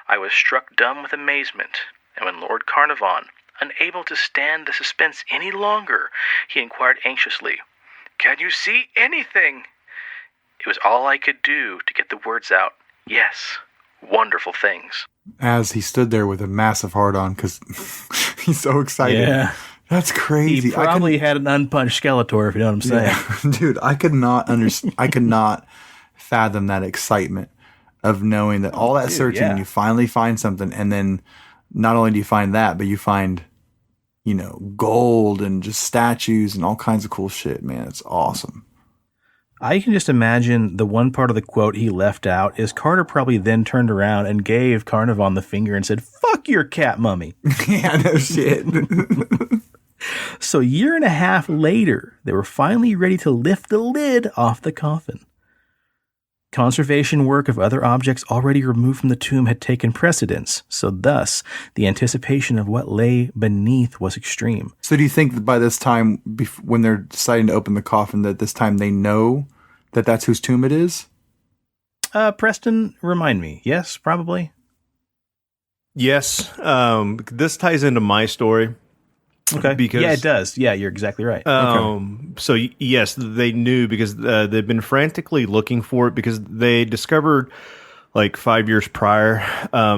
I was struck dumb with amazement, and when Lord Carnarvon, unable to stand the suspense any longer, he inquired anxiously, "Can you see anything?" It was all I could do to get the words out, "Yes, wonderful things." As he stood there with a massive heart-on because he's so excited. Yeah. That's crazy. He probably had an unpunched Skeletor, if you know what I'm saying. Yeah. Dude, I could not fathom that excitement of knowing that all that searching, you finally find something, and then not only do you find that, but you find, gold and just statues and all kinds of cool shit, man. It's awesome. I can just imagine the one part of the quote he left out is Carter probably then turned around and gave Carnarvon the finger and said, "Fuck your cat mummy." Yeah, no shit. So a year and a half later, they were finally ready to lift the lid off the coffin. Conservation work of other objects already removed from the tomb had taken precedence, so thus the anticipation of what lay beneath was extreme. So do you think that by this time, when they're deciding to open the coffin, that this time they know that that's whose tomb it is? Preston, remind me. Yes, probably. Yes. This ties into my story. Okay. Because, yeah, it does. Yeah, you're exactly right. So yes, they knew because they've been frantically looking for it because they discovered like 5 years prior,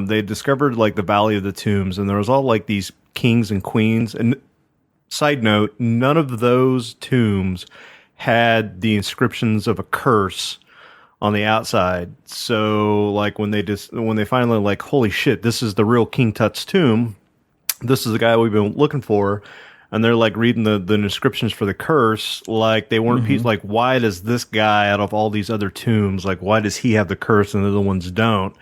they discovered like the Valley of the Tombs, and there was all like these kings and queens. And side note, none of those tombs had the inscriptions of a curse on the outside. So like when they finally like, holy shit, this is the real King Tut's tomb. This is the guy we've been looking for, and they're like reading the inscriptions for the curse. Like they weren't like, why does this guy out of all these other tombs, like why does he have the curse and the other ones don't?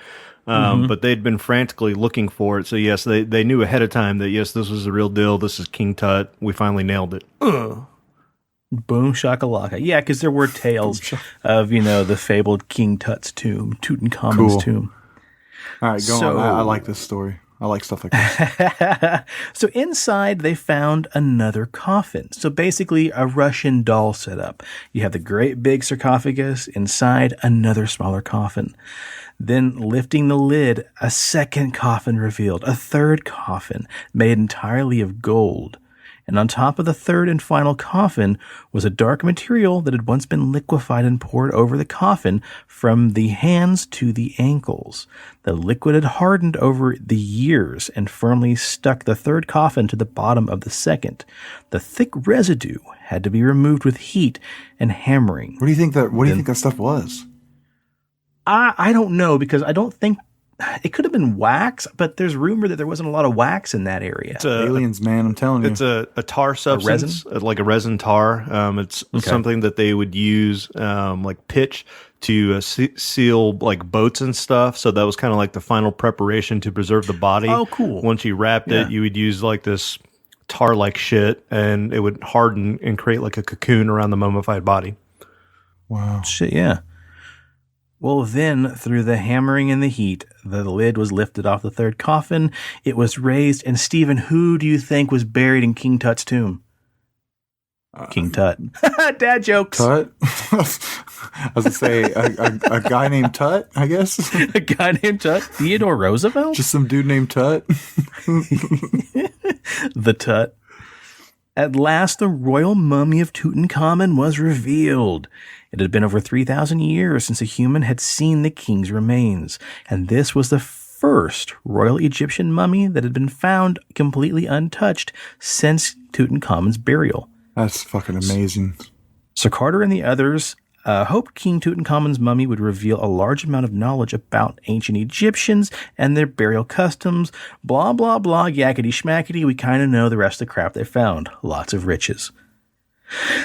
But they'd been frantically looking for it. So yes, they knew ahead of time that yes, this was the real deal. This is King Tut. We finally nailed it. Boom shakalaka. Yeah, because there were tales of, the fabled King Tut's tomb, Tutankhamun's tomb. All right, go on. I like this story. I like stuff like this. So inside, they found another coffin. So basically, a Russian doll setup. You have the great big sarcophagus, inside another smaller coffin. Then lifting the lid, a second coffin revealed, a third coffin made entirely of gold. And on top of the third and final coffin was a dark material that had once been liquefied and poured over the coffin from the hands to the ankles. The liquid had hardened over the years and firmly stuck the third coffin to the bottom of the second. The thick residue had to be removed with heat and hammering. What do you think that stuff was? I don't know, because I don't think it could have been wax, but there's rumor that there wasn't a lot of wax in that area. Aliens, man, I'm telling you. It's a tar substance, like a resin tar. It's something that they would use like pitch to seal like boats and stuff. So that was kind of like the final preparation to preserve the body. Oh, cool. Once you wrapped it, you would use like this tar-like shit, and it would harden and create like a cocoon around the mummified body. Wow. Shit, yeah. Well, then, through the hammering and the heat, the lid was lifted off the third coffin. It was raised, and Stephen, who do you think was buried in King Tut's tomb? King Tut. Dad jokes. Tut? I was going to say, a guy named Tut, I guess. A guy named Tut? Theodore Roosevelt? Just some dude named Tut. The Tut. At last, the royal mummy of Tutankhamun was revealed. It had been over 3,000 years since a human had seen the king's remains, and this was the first royal Egyptian mummy that had been found completely untouched since Tutankhamun's burial. That's fucking amazing. So Carter and the others hoped King Tutankhamun's mummy would reveal a large amount of knowledge about ancient Egyptians and their burial customs. Blah, blah, blah, yakety schmackety. We kind of know the rest of the crap they found. Lots of riches.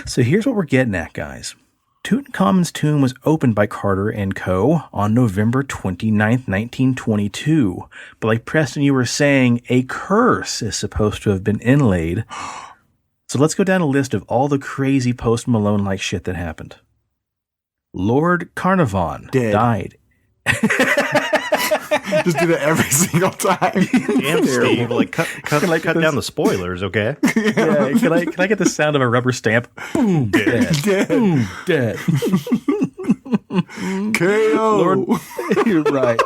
So here's what we're getting at, guys. Tutankhamun's tomb was opened by Carter and Co. on November 29th, 1922. But like Preston, you were saying, a curse is supposed to have been inlaid. So let's go down a list of all the crazy Post Malone-like shit that happened. Lord Carnarvon died. Just do that every single time. Damn, Steve. Like, cut down the spoilers, okay? Yeah. Can I get the sound of a rubber stamp? Boom, dead. Boom, dead. KO. You're right.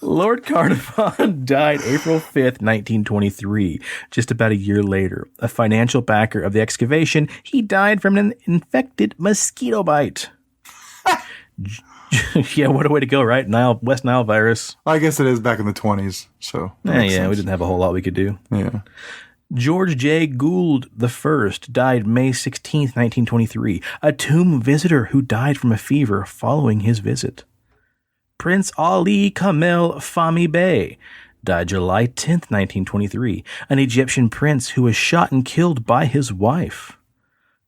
Lord Carnarvon died April 5th, 1923, just about a year later. A financial backer of the excavation, he died from an infected mosquito bite. Yeah, what a way to go, right? West Nile virus. I guess it is back in the 20s, so. Yeah, we didn't have a whole lot we could do. Yeah. George J. Gould I died May 16th, 1923, a tomb visitor who died from a fever following his visit. Prince Ali Kamel Fahmy Bey died July 10th, 1923, an Egyptian prince who was shot and killed by his wife.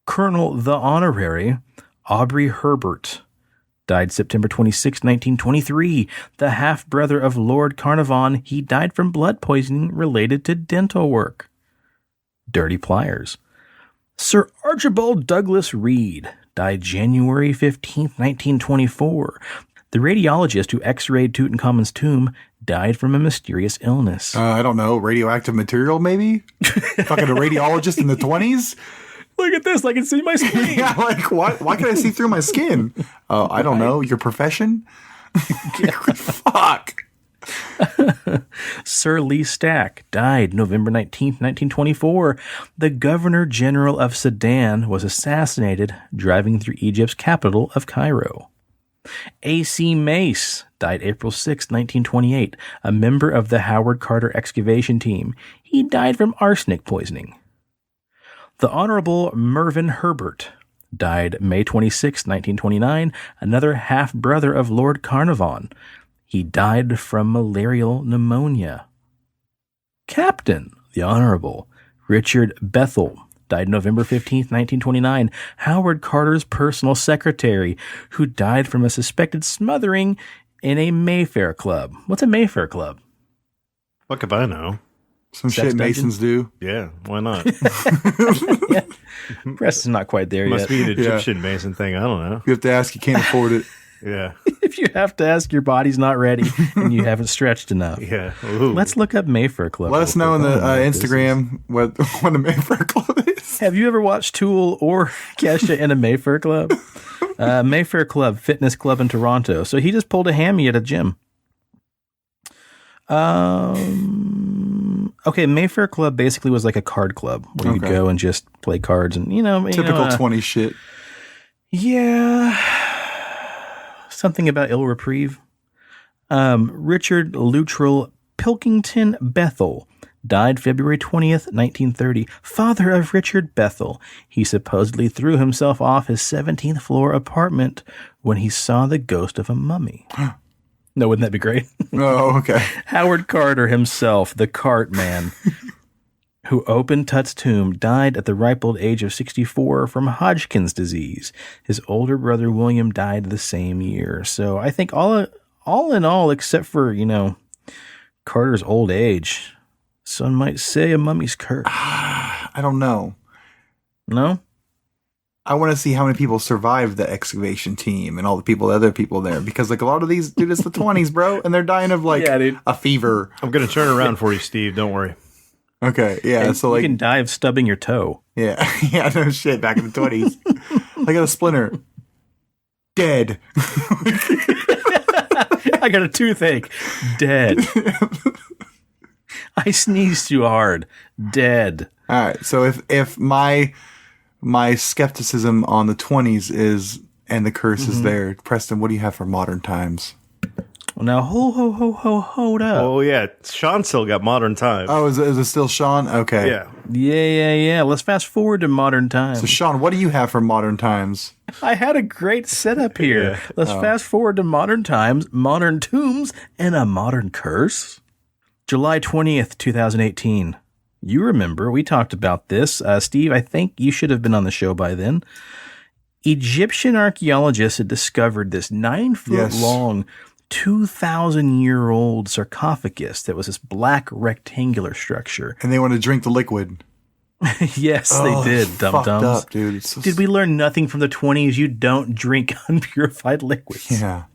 Colonel the Honorary Aubrey Herbert died September 26, 1923, the half-brother of Lord Carnarvon. He died from blood poisoning related to dental work. Dirty Pliers. Sir Archibald Douglas Reed died January 15, 1924. The radiologist who x-rayed Tutankhamun's tomb died from a mysterious illness. I don't know, radioactive material maybe? Fucking a radiologist in the 20s? Look at this, I can see my skin. Yeah, like, why can I see through my skin? I don't know, your profession? Fuck. Sir Lee Stack died November 19, 1924. The Governor General of Sudan was assassinated driving through Egypt's capital of Cairo. A.C. Mace died April 6, 1928, a member of the Howard Carter excavation team. He died from arsenic poisoning. The Honorable Mervyn Herbert died May 26, 1929, another half-brother of Lord Carnarvon. He died from malarial pneumonia. Captain, the Honorable Richard Bethel, died November 15, 1929, Howard Carter's personal secretary, who died from a suspected smothering in a Mayfair club. What's a Mayfair club? Fuck if I know. Some shit Masons do. Yeah, why not? Yeah. Press is not quite there Must yet. be an Egyptian Mason thing. I don't know. You have to ask, you can't afford it. Yeah. If you have to ask, your body's not ready and you haven't stretched enough. Yeah. Ooh. Let's look up Mayfair Club. Let us know in the Instagram what the Mayfair Club is. Have you ever watched Tool or Kesha in a Mayfair Club? Mayfair Club, fitness club in Toronto. So he just pulled a hammy at a gym. Okay, Mayfair Club basically was like a card club where you could go and just play cards and, Typical 20 shit. Yeah. Something about ill reprieve. Richard Luttrell Pilkington Bethel died February 20th, 1930. Father of Richard Bethel. He supposedly threw himself off his 17th floor apartment when he saw the ghost of a mummy. No, wouldn't that be great? Oh, okay. Howard Carter himself, the cart man, who opened Tut's tomb, died at the ripe old age of 64 from Hodgkin's disease. His older brother William died the same year. So I think all in all, except for, Carter's old age, some might say a mummy's curse. I don't know. No? I want to see how many people survived the excavation team and all the other people there. Because, a lot of these, dude, it's the 20s, bro. And they're dying of, a fever. I'm going to turn around for you, Steve. Don't worry. Okay, yeah. And so, you can die of stubbing your toe. Yeah. Yeah, no shit. Back in the 20s. I got a splinter. Dead. I got a toothache. Dead. I sneezed too hard. Dead. All right. So if my skepticism on the 20s is, and the curse is there, Preston, what do you have for modern times? Well, now, hold up. Oh, yeah. Sean still got modern times. Oh, is it still Sean? Okay. Yeah. Yeah. Let's fast forward to modern times. So, Sean, what do you have for modern times? I had a great setup here. Let's fast forward to modern times, modern tombs, and a modern curse. July 20th, 2018. You remember, we talked about this. Steve, I think you should have been on the show by then. Egyptian archaeologists had discovered this 9-foot-long, 2,000-year-old sarcophagus that was this black rectangular structure. And they want to drink the liquid. Yes, they did, dum-dums. Fucked up, dude. Did we learn nothing from the 20s? You don't drink unpurified liquids. Yeah.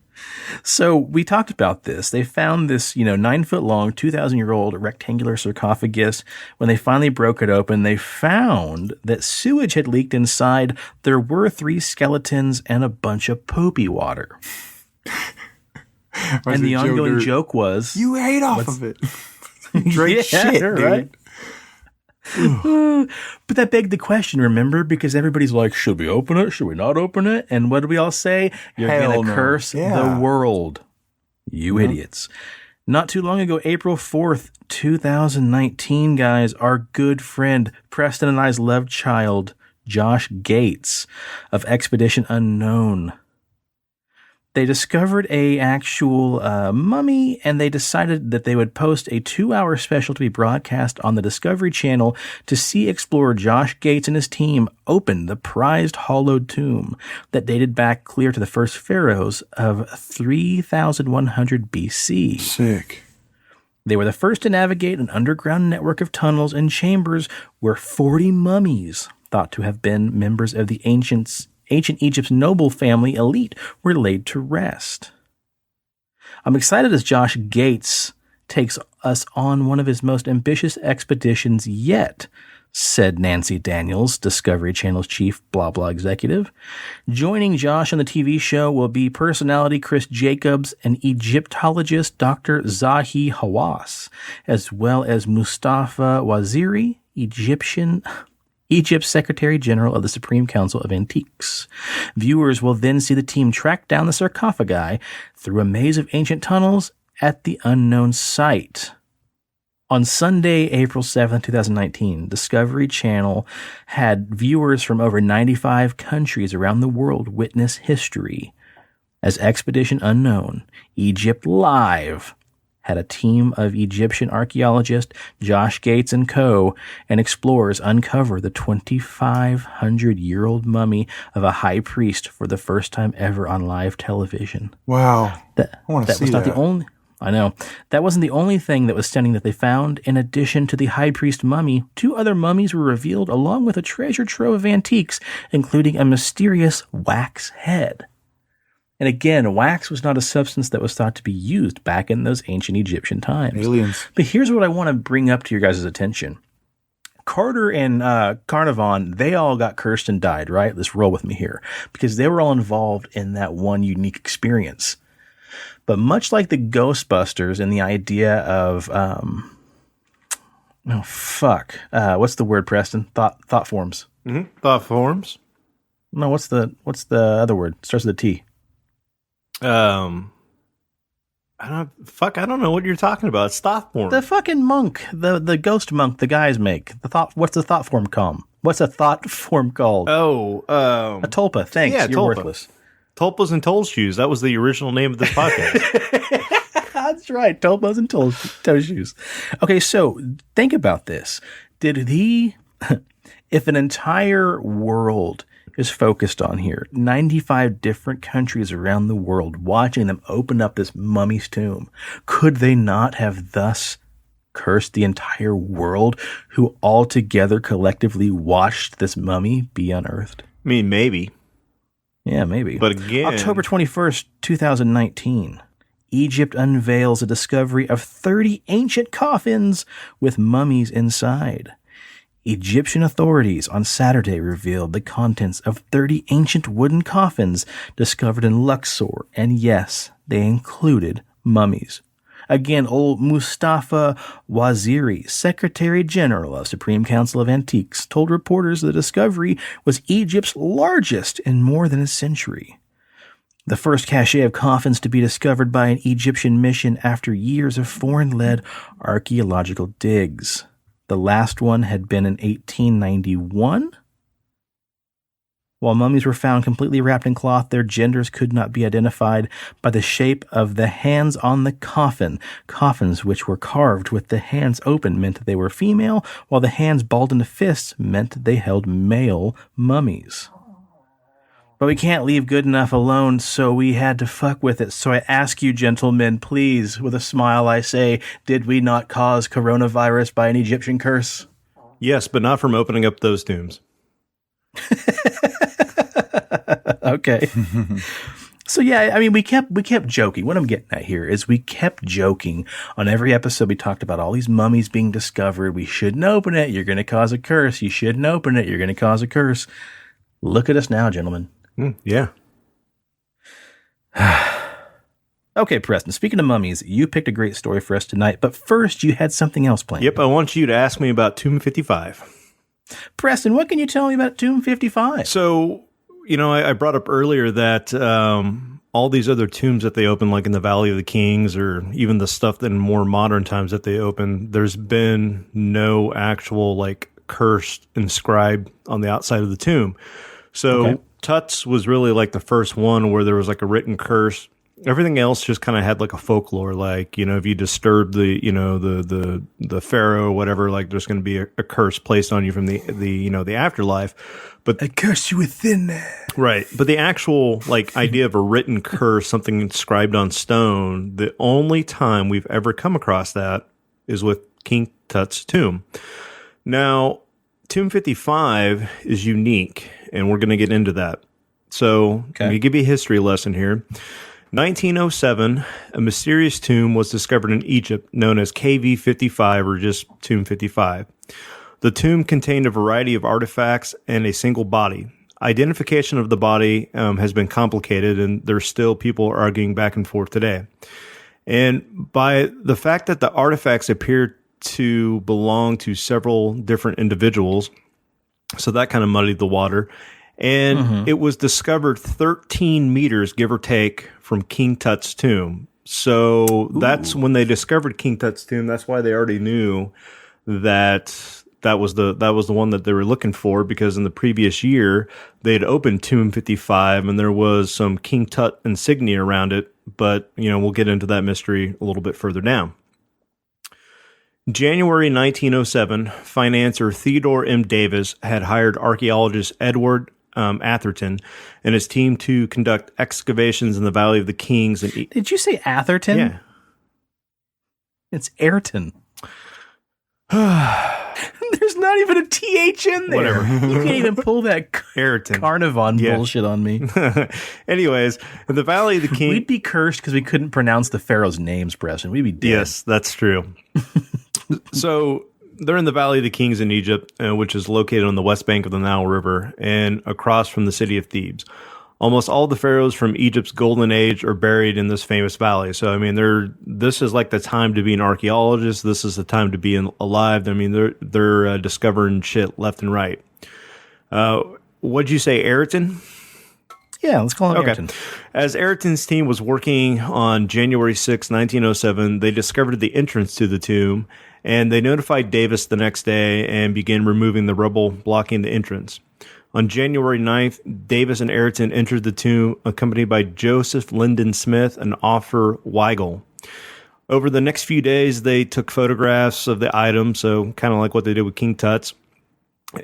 So we talked about this. They found this, 9-foot long, 2,000-year-old rectangular sarcophagus. When they finally broke it open, they found that sewage had leaked inside. There were 3 skeletons and a bunch of poopy water. And the ongoing joke was, you ate off of it. Drink shit, right? But that begged the question, remember? Because everybody's like, should we open it? Should we not open it? And what do we all say? You're going to curse the world. You idiots. Not too long ago, April 4th, 2019, guys, our good friend, Preston and I's love child, Josh Gates of Expedition Unknown. They discovered a actual mummy, and they decided that they would post a 2-hour special to be broadcast on the Discovery Channel to see explorer Josh Gates and his team open the prized hollowed tomb that dated back clear to the first pharaohs of 3100 BC. Sick. They were the first to navigate an underground network of tunnels and chambers where 40 mummies, thought to have been members of the ancient Egypt's noble family elite, were laid to rest. I'm excited as Josh Gates takes us on one of his most ambitious expeditions yet, said Nancy Daniels, Discovery Channel's chief blah blah executive. Joining Josh on the TV show will be personality Chris Jacobs and Egyptologist Dr. Zahi Hawass, as well as Mustafa Waziri, Egypt's Secretary General of the Supreme Council of Antiques. Viewers will then see the team track down the sarcophagi through a maze of ancient tunnels at the unknown site. On Sunday, April 7th, 2019, Discovery Channel had viewers from over 95 countries around the world witness history as Expedition Unknown, Egypt Live, had a team of Egyptian archaeologists, Josh Gates and co., and explorers uncover the 2,500-year-old mummy of a high priest for the first time ever on live television. Wow. I want to see that. I know. That wasn't the only thing that was stunning that they found. In addition to the high priest mummy, 2 other mummies were revealed along with a treasure trove of antiques, including a mysterious wax head. And again, wax was not a substance that was thought to be used back in those ancient Egyptian times. Aliens. But here's what I want to bring up to your guys' attention. Carter and Carnarvon, they all got cursed and died, right? Let's roll with me here. Because they were all involved in that one unique experience. But much like the Ghostbusters and the idea of, what's the word, Preston? Thought forms. Mm-hmm. Thought forms? No, what's the other word? It starts with a T. I don't know what you're talking about. It's thought form. The fucking monk, the ghost monk the guys make. What's the thought form called? What's a thought form called? Oh, a tulpa. Thanks. Yeah, you're tulpa. Worthless. Tulpas and Toll Shoes. That was the original name of this podcast. That's right. Tulpas and toe shoes. Okay, so think about this. If an entire world is focused on here, 95 different countries around the world watching them open up this mummy's tomb, could they not have thus cursed the entire world who all together collectively watched this mummy be unearthed? I mean, maybe. Yeah, maybe. But again, October 21st, 2019, Egypt unveils a discovery of 30 ancient coffins with mummies inside. Egyptian authorities on Saturday revealed the contents of 30 ancient wooden coffins discovered in Luxor, and yes, they included mummies. Again, old Mustafa Waziri, Secretary General of Supreme Council of Antiques, told reporters the discovery was Egypt's largest in more than a century. The first cache of coffins to be discovered by an Egyptian mission after years of foreign-led archaeological digs. The last one had been in 1891. While mummies were found completely wrapped in cloth, their genders could not be identified by the shape of the hands on the coffin. Coffins which were carved with the hands open meant that they were female, while the hands balled into fists meant that they held male mummies. But we can't leave good enough alone, so we had to fuck with it. So I ask you, gentlemen, please, with a smile I say, did we not cause coronavirus by an Egyptian curse? Yes, but not from opening up those tombs. Okay. So yeah, I mean, we kept joking. What I'm getting at here is we kept joking on every episode. We talked about all these mummies being discovered. We shouldn't open it. You're going to cause a curse. You shouldn't open it. You're going to cause a curse. Look at us now, gentlemen. Yeah. Okay, Preston, speaking of mummies, you picked a great story for us tonight, but first you had something else planned. Yep, I want you to ask me about Tomb 55. Preston, what can you tell me about Tomb 55? So, I brought up earlier that all these other tombs that they open, like in the Valley of the Kings, or even the stuff that in more modern times that they open, there's been no actual, curse inscribed on the outside of the tomb. So, Tut's was really the first one where there was a written curse. Everything else just kind of had a folklore, if you disturb the pharaoh or whatever, there's going to be a curse placed on you from the afterlife. But I curse you within there. Right. But the actual idea of a written curse, something inscribed on stone, the only time we've ever come across that is with King Tut's tomb. Now, Tomb 55 is unique, and we're going to get into that. So, let me give you a history lesson here. 1907, a mysterious tomb was discovered in Egypt known as KV 55 or just Tomb 55. The tomb contained a variety of artifacts and a single body. Identification of the body has been complicated, and there's still people arguing back and forth today. And by the fact that the artifacts appear to belong to several different individuals, so that kind of muddied the water. And it was discovered 13 meters, give or take, from King Tut's tomb. So that's when they discovered King Tut's tomb. That's why they already knew that was the one that they were looking for, because in the previous year they had opened Tomb 55 and there was some King Tut insignia around it. But we'll get into that mystery a little bit further down. January 1907, financier Theodore M. Davis had hired archaeologist Edward Atherton and his team to conduct excavations in the Valley of the Kings. Did you say Atherton? Yeah. It's Ayrton. There's not even a TH in there. Whatever. You can't even pull that Ayrton. Carnivon bullshit on me. Anyways, in the Valley of the Kings... We'd be cursed because we couldn't pronounce the pharaoh's names, Preston. We'd be dead. Yes, that's true. So... they're in the Valley of the Kings in Egypt, which is located on the west bank of the Nile River and across from the city of Thebes. Almost all the pharaohs from Egypt's golden age are buried in this famous valley. So, I mean, this is the time to be an archaeologist. This is the time to be alive. I mean, they're discovering shit left and right. What'd you say, Ayrton? Yeah, let's call him Ayrton. As Ayrton's team was working on January 6, 1907, they discovered the entrance to the tomb, and they notified Davis the next day and began removing the rubble blocking the entrance. On January 9th, Davis and Ayrton entered the tomb, accompanied by Joseph Lyndon Smith and Arthur Weigel. Over the next few days, they took photographs of the items, so kind of like what they did with King Tut's.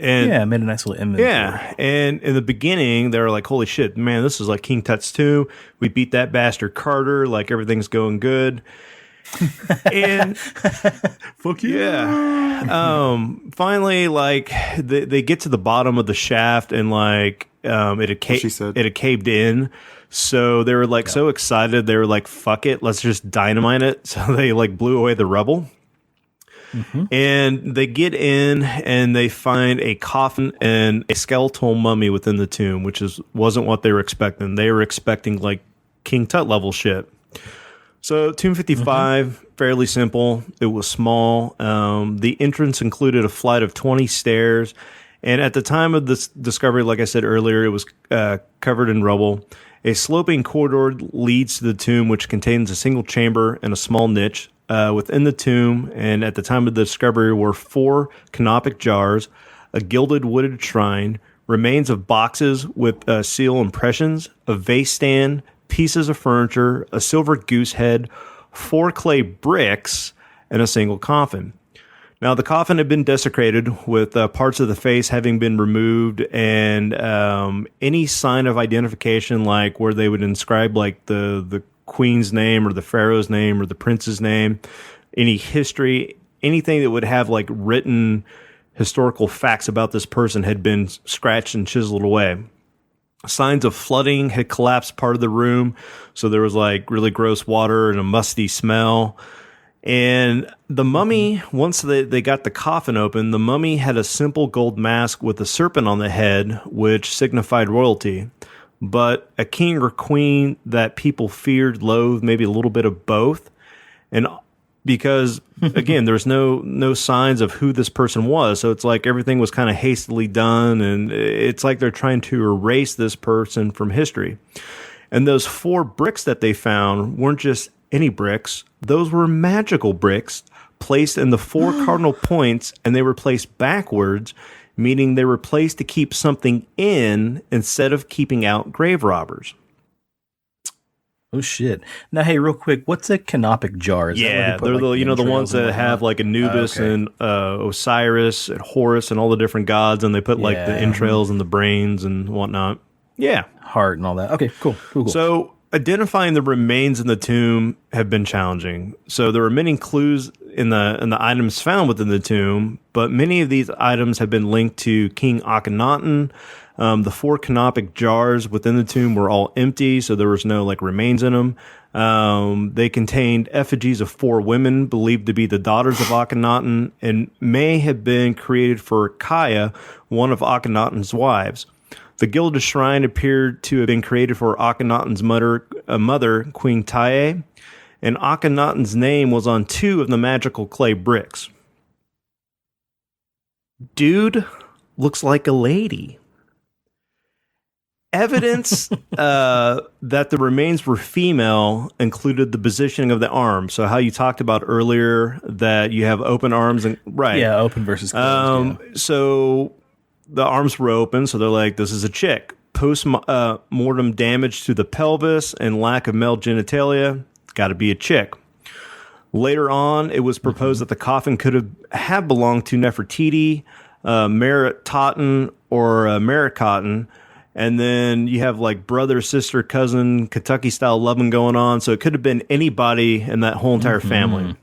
And made a nice little inventory. Yeah, and in the beginning, they were like, holy shit, man, this is like King Tut's tomb. We beat that bastard Carter, everything's going good. And fuck you. Yeah. Finally, they get to the bottom of the shaft, and it had caved in. So they were so excited, they were like, fuck it, let's just dynamite it. So they blew away the rubble. Mm-hmm. And they get in and they find a coffin and a skeletal mummy within the tomb, which wasn't what they were expecting. They were expecting King Tut level shit. So Tomb 55, fairly simple. It was small. The entrance included a flight of 20 stairs. And at the time of this discovery, like I said earlier, it was covered in rubble. A sloping corridor leads to the tomb, which contains a single chamber and a small niche. Within the tomb, and at the time of the discovery, were 4 canopic jars, a gilded wooded shrine, remains of boxes with seal impressions, a vase stand, pieces of furniture, a silver goose head, 4 clay bricks, and a single coffin. Now, the coffin had been desecrated, with parts of the face having been removed, and any sign of identification, where they would inscribe the queen's name or the pharaoh's name or the prince's name, any history, anything that would have written historical facts about this person had been scratched and chiseled away. Signs of flooding had collapsed part of the room, so there was like really gross water and a musty smell. And the mummy, once they got the coffin open, the mummy had a simple gold mask with a serpent on the head, which signified royalty. But a king or queen that people feared, loathed, maybe a little bit of both. And because, again, there's no signs of who this person was. So it's like everything was kind of hastily done, and it's like they're trying to erase this person from history. And those 4 bricks that they found weren't just any bricks. Those were magical bricks placed in the 4 cardinal points, and they were placed backwards, meaning they were placed to keep something in instead of keeping out grave robbers. Oh shit! Now, hey, real quick, what's a canopic jar? Yeah, they're the ones that have like Anubis and Osiris and Horus and all the different gods, and they put like the entrails and the brains and whatnot. Yeah, heart and all that. Okay, cool. So identifying the remains in the tomb have been challenging. So there were many clues in the items found within the tomb, but many of these items have been linked to King Akhenaten. The 4 canopic jars within the tomb were all empty, so there was no like remains in them. They contained effigies of 4 women believed to be the daughters of Akhenaten and may have been created for Kaya, one of Akhenaten's wives. The gilded shrine appeared to have been created for Akhenaten's mother, Queen Tae, and Akhenaten's name was on 2 of the magical clay bricks. Dude looks like a lady. Evidence that the remains were female included the positioning of the arms. So how you talked about earlier that you have open arms and right. Yeah, open versus closed. So the arms were open, so they're like, this is a chick. Post-mortem damage to the pelvis and lack of male genitalia, got to be a chick. Later on, it was proposed that the coffin could have belonged to Nefertiti, Meritaten, or Meritaten. And then you have like brother, sister, cousin, Kentucky-style loving going on. So it could have been anybody in that whole entire family.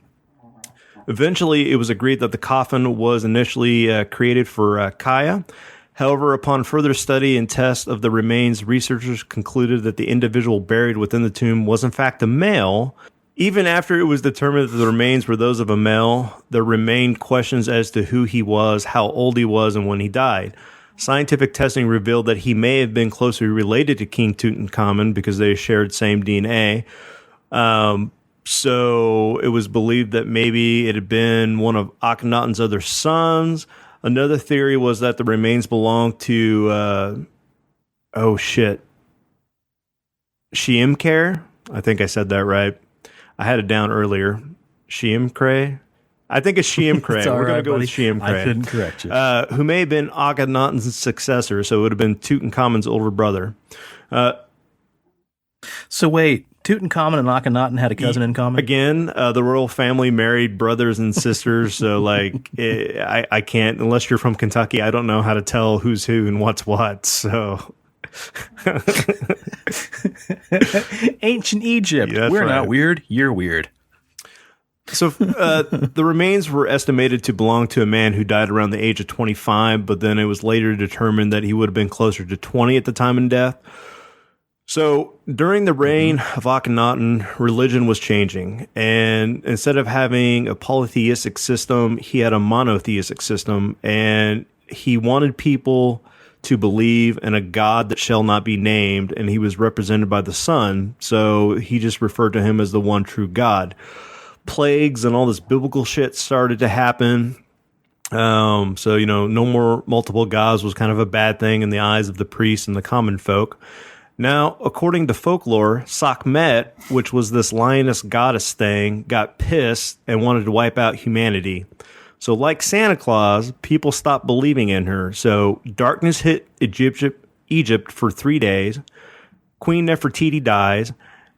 Eventually, it was agreed that the coffin was initially created for Kaya. However, upon further study and test of the remains, researchers concluded that the individual buried within the tomb was in fact a male. Even after it was determined that the remains were those of a male, there remained questions as to who he was, how old he was, and when he died. Scientific testing revealed that he may have been closely related to King Tutankhamun because they shared same DNA. So it was believed that maybe it had been one of Akhenaten's other sons. Another theory was that the remains belonged to, Shiimkare? I think I said that right. I had it down earlier. Shiimkare? I think it's Shiimkare. We're going to go with Shiimkare. I couldn't correct you. Who may have been Akhenaten's successor, so it would have been Tutankhamun's older brother. So wait, Tutankhamun and Akhenaten had a cousin in common? Again, the royal family married brothers and sisters, so like I can't, unless you're from Kentucky, I don't know how to tell who's who and what's what, so... Ancient Egypt. Yeah, we're not weird, you're weird. So the remains were estimated to belong to a man who died around the age of 25, but then it was later determined that he would have been closer to 20 at the time of death. So during the reign of Akhenaten, religion was changing, and instead of having a polytheistic system, he had a monotheistic system, and he wanted people to believe in a god that shall not be named, and he was represented by the sun, so he just referred to him as the one true God. Plagues and all this biblical shit started to happen. So, no more multiple gods was kind of a bad thing in the eyes of the priests and the common folk. Now, according to folklore, Sekhmet, which was this lioness goddess thing, got pissed and wanted to wipe out humanity. So like Santa Claus, people stopped believing in her. So darkness hit Egypt for 3 days. Queen Nefertiti dies.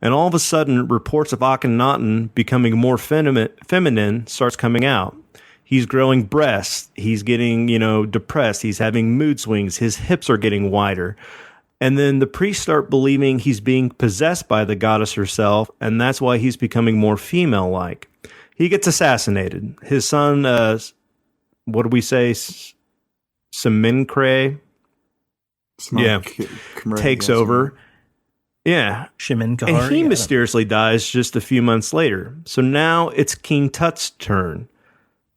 And all of a sudden, reports of Akhenaten becoming more feminine starts coming out. He's growing breasts. He's getting, depressed. He's having mood swings. His hips are getting wider. And then the priests start believing he's being possessed by the goddess herself, and that's why he's becoming more female-like. He gets assassinated. His son, what do we say? Seminkre? takes over. Yeah. Shimin Kahar, and he mysteriously dies just a few months later. So now it's King Tut's turn.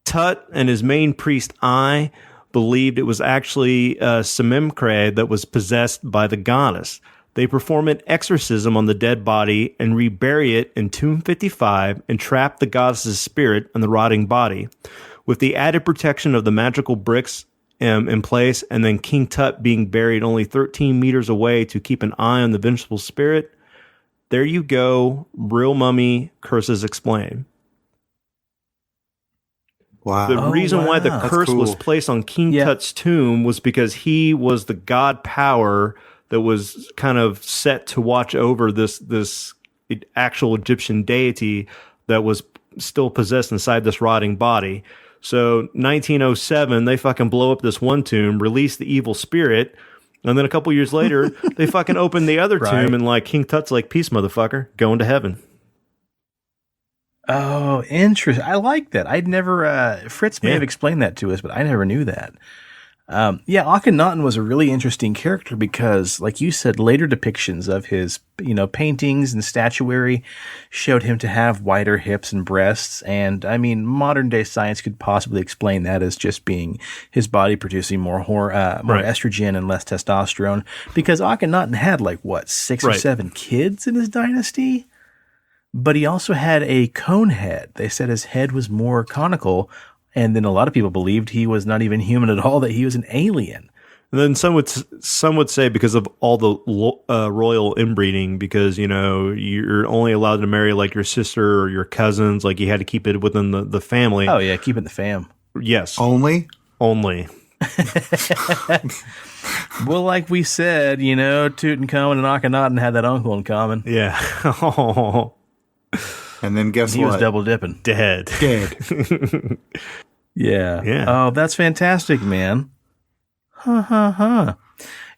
Tut and his main priest, I, believed it was actually Semimcre that was possessed by the goddess. They perform an exorcism on the dead body and rebury it in Tomb 55 and trap the goddess's spirit in the rotting body. With the added protection of the magical bricks in place, and then King Tut being buried only 13 meters away to keep an eye on the vengeful spirit, there you go. Real mummy curses explain. Wow. The reason why the curse was placed on King Tut's tomb was because he was the god power that was kind of set to watch over this actual Egyptian deity that was still possessed inside this rotting body. So 1907, they fucking blow up this one tomb, release the evil spirit, and then a couple years later, they fucking open the other tomb, and like King Tut's like, peace, motherfucker, going to heaven. Oh, interesting. I like that. I'd never, Fritz may have explained that to us, but I never knew that. Akhenaten was a really interesting character because, like you said, later depictions of his, paintings and statuary showed him to have wider hips and breasts. And I mean, modern day science could possibly explain that as just being his body producing more estrogen and less testosterone, because Akhenaten had 6 or 7 kids in his dynasty. But he also had a cone head. They said his head was more conical. And then a lot of people believed he was not even human at all, that he was an alien. And then some would say because of all the royal inbreeding, because, you're only allowed to marry like your sister or your cousins. Like you had to keep it within the family. Oh, yeah. Keep it in the fam. Yes. Only. Well, like we said, Tutankhamun and Akhenaten had that uncle in common. Yeah. And then guess what? He was double dipping. Dead. Yeah. Oh, that's fantastic, man.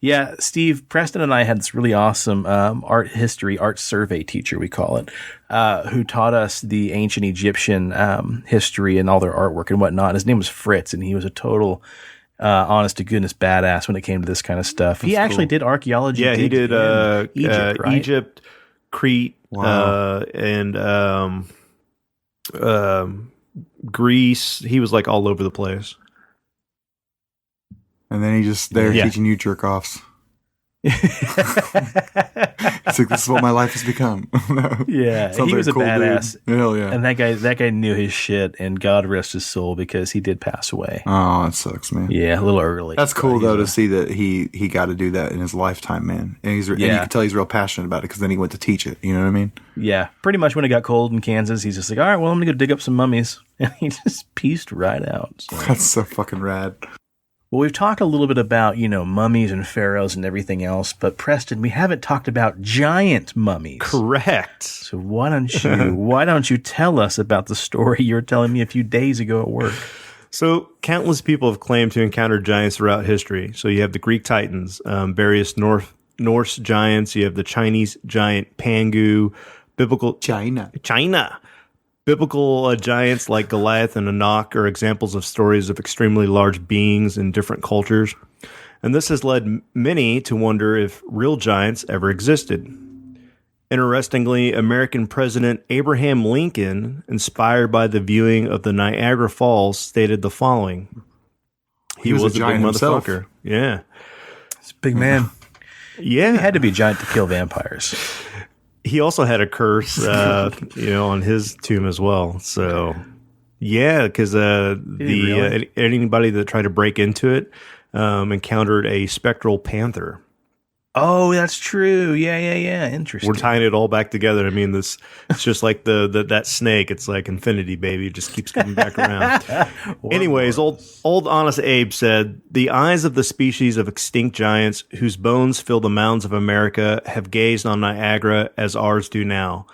Yeah, Steve, Preston and I had this really awesome art survey teacher, we call it, who taught us the ancient Egyptian history and all their artwork and whatnot. His name was Fritz, and he was a total honest to goodness badass when it came to this kind of stuff. He actually did archaeology. Yeah, he did Egypt, right? Egypt, Crete, and Greece. He was like all over the place. And then he just teaching you jerk offs. It's like, this is what my life has become. Yeah, he was a cool badass. Dude. Hell yeah. And that guy knew his shit, and God rest his soul, because he did pass away. Oh, that sucks, man. Yeah, a little early. That's cool though to see that he got to do that in his lifetime, man. And and you can tell he's real passionate about it, because then he went to teach it. You know what I mean? Yeah, pretty much when it got cold in Kansas, he's just like, all right, well, I'm gonna go dig up some mummies, and he just pieced right out. So. That's so fucking rad. Well, we've talked a little bit about, mummies and pharaohs and everything else, but Preston, we haven't talked about giant mummies. Correct. So why don't you tell us about the story you were telling me a few days ago at work? So countless people have claimed to encounter giants throughout history. So you have the Greek Titans, various Norse giants. You have the Chinese giant Pangu, biblical China. Biblical giants like Goliath and Anak are examples of stories of extremely large beings in different cultures. And this has led many to wonder if real giants ever existed. Interestingly, American President Abraham Lincoln, inspired by the viewing of the Niagara Falls, stated the following. He was a big motherfucker. Himself. Yeah. He's a big man. Yeah. He had to be a giant to kill vampires. He also had a curse, on his tomb as well. So, yeah, because anybody that tried to break into it encountered a spectral panther. Oh, that's true. Yeah. Interesting. We're tying it all back together. I mean, it's just like that snake. It's like infinity, baby. It just keeps coming back around. Anyways, old Honest Abe said, the eyes of the species of extinct giants whose bones fill the mountains of America have gazed on Niagara as ours do now.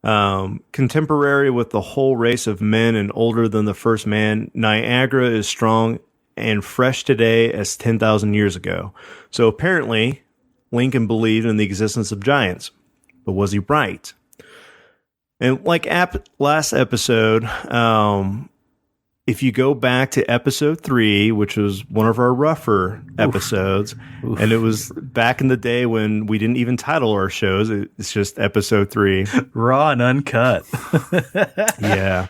Contemporary with the whole race of men and older than the first man, Niagara is strong and fresh today as 10,000 years ago. So apparently, Lincoln believed in the existence of giants, but was he right? And like last episode, if you go back to episode 3, which was one of our rougher episodes, and it was back in the day when we didn't even title our shows, it's just episode 3. Raw and uncut. Yeah.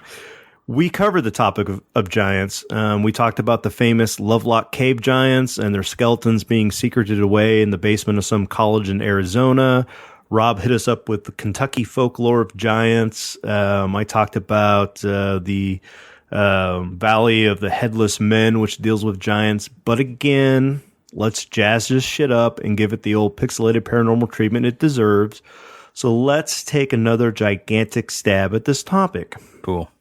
We covered the topic of giants. We talked about the famous Lovelock Cave giants and their skeletons being secreted away in the basement of some college in Arizona. Rob hit us up with the Kentucky folklore of giants. I talked about the Valley of the Headless Men, which deals with giants. But again, let's jazz this shit up and give it the old pixelated paranormal treatment it deserves. So let's take another gigantic stab at this topic. Cool.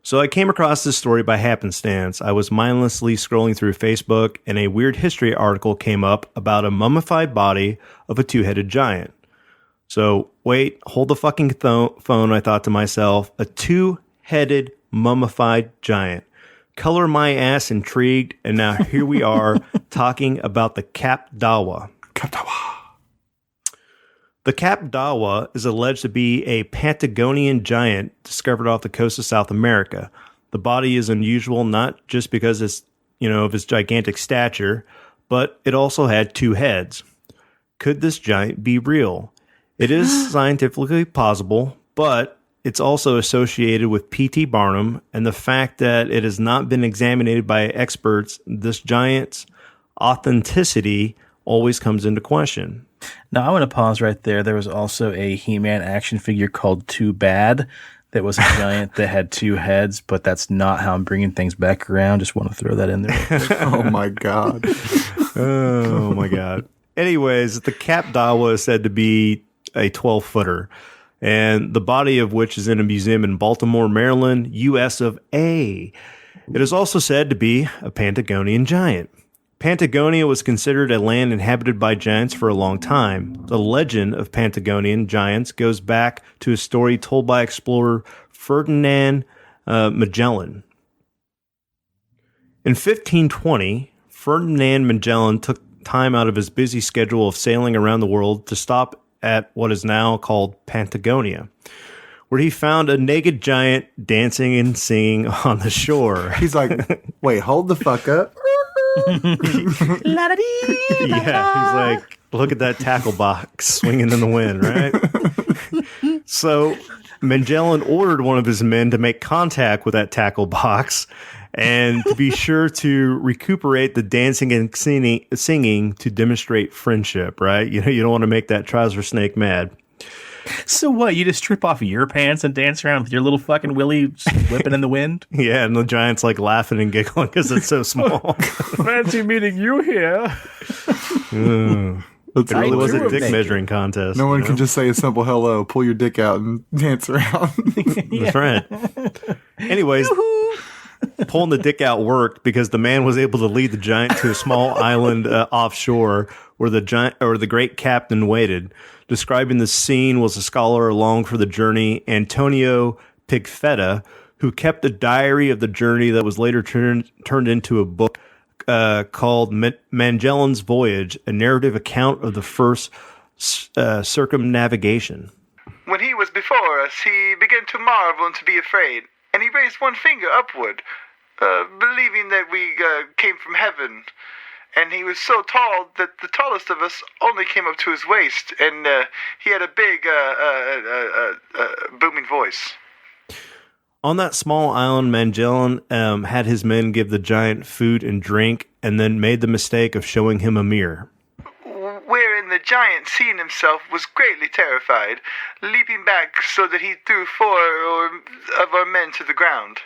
So I came across this story by happenstance. I was mindlessly scrolling through Facebook, and a weird history article came up about a mummified body of a two-headed giant. So, wait, hold the fucking phone, I thought to myself. A two-headed mummified giant. Color my ass intrigued, and now here we are talking about the Captawa. The Captawa is alleged to be a Patagonian giant discovered off the coast of South America. The body is unusual not just because it's, of its gigantic stature, but it also had two heads. Could this giant be real? It is scientifically possible, but it's also associated with P.T. Barnum, and the fact that it has not been examined by experts, this giant's authenticity always comes into question. Now, I want to pause right there. There was also a He-Man action figure called Too Bad that was a giant that had two heads, but that's not how I'm bringing things back around. Just want to throw that in there. Oh, my God. Oh, my God. Anyways, the Captawa is said to be a 12-footer, and the body of which is in a museum in Baltimore, Maryland, US of A. It is also said to be a Patagonian giant. Patagonia was considered a land inhabited by giants for a long time. The legend of Patagonian giants goes back to a story told by explorer Ferdinand Magellan. In 1520, Ferdinand Magellan took time out of his busy schedule of sailing around the world to stop at what is now called Patagonia, where he found a naked giant dancing and singing on the shore. He's like, wait, hold the fuck up. Yeah, he's like, look at that tackle box swinging in the wind, right? So Magellan ordered one of his men to make contact with that tackle box and to be sure to recuperate the dancing and singing to demonstrate friendship, right? You don't want to make that trouser snake mad. So what? You just strip off your pants and dance around with your little fucking willy whipping in the wind? Yeah, and the giant's like laughing and giggling because it's so small. Fancy meeting you here. It really was a dick measuring contest. No one can just say a simple hello, pull your dick out, and dance around. That's right. Anyways, pulling the dick out worked because the man was able to lead the giant to a small island offshore where the great captain waited. Describing the scene was a scholar along for the journey, Antonio Pigfetta, who kept a diary of the journey that was later turned into a book called Magellan's Voyage, a narrative account of the first circumnavigation. When he was before us, he began to marvel and to be afraid, and he raised one finger upward, believing that we came from heaven. And he was so tall that the tallest of us only came up to his waist, and he had a big, booming voice. On that small island, Magellan had his men give the giant food and drink, and then made the mistake of showing him a mirror. Wherein the giant, seeing himself, was greatly terrified, leaping back so that he threw 4 of our men to the ground.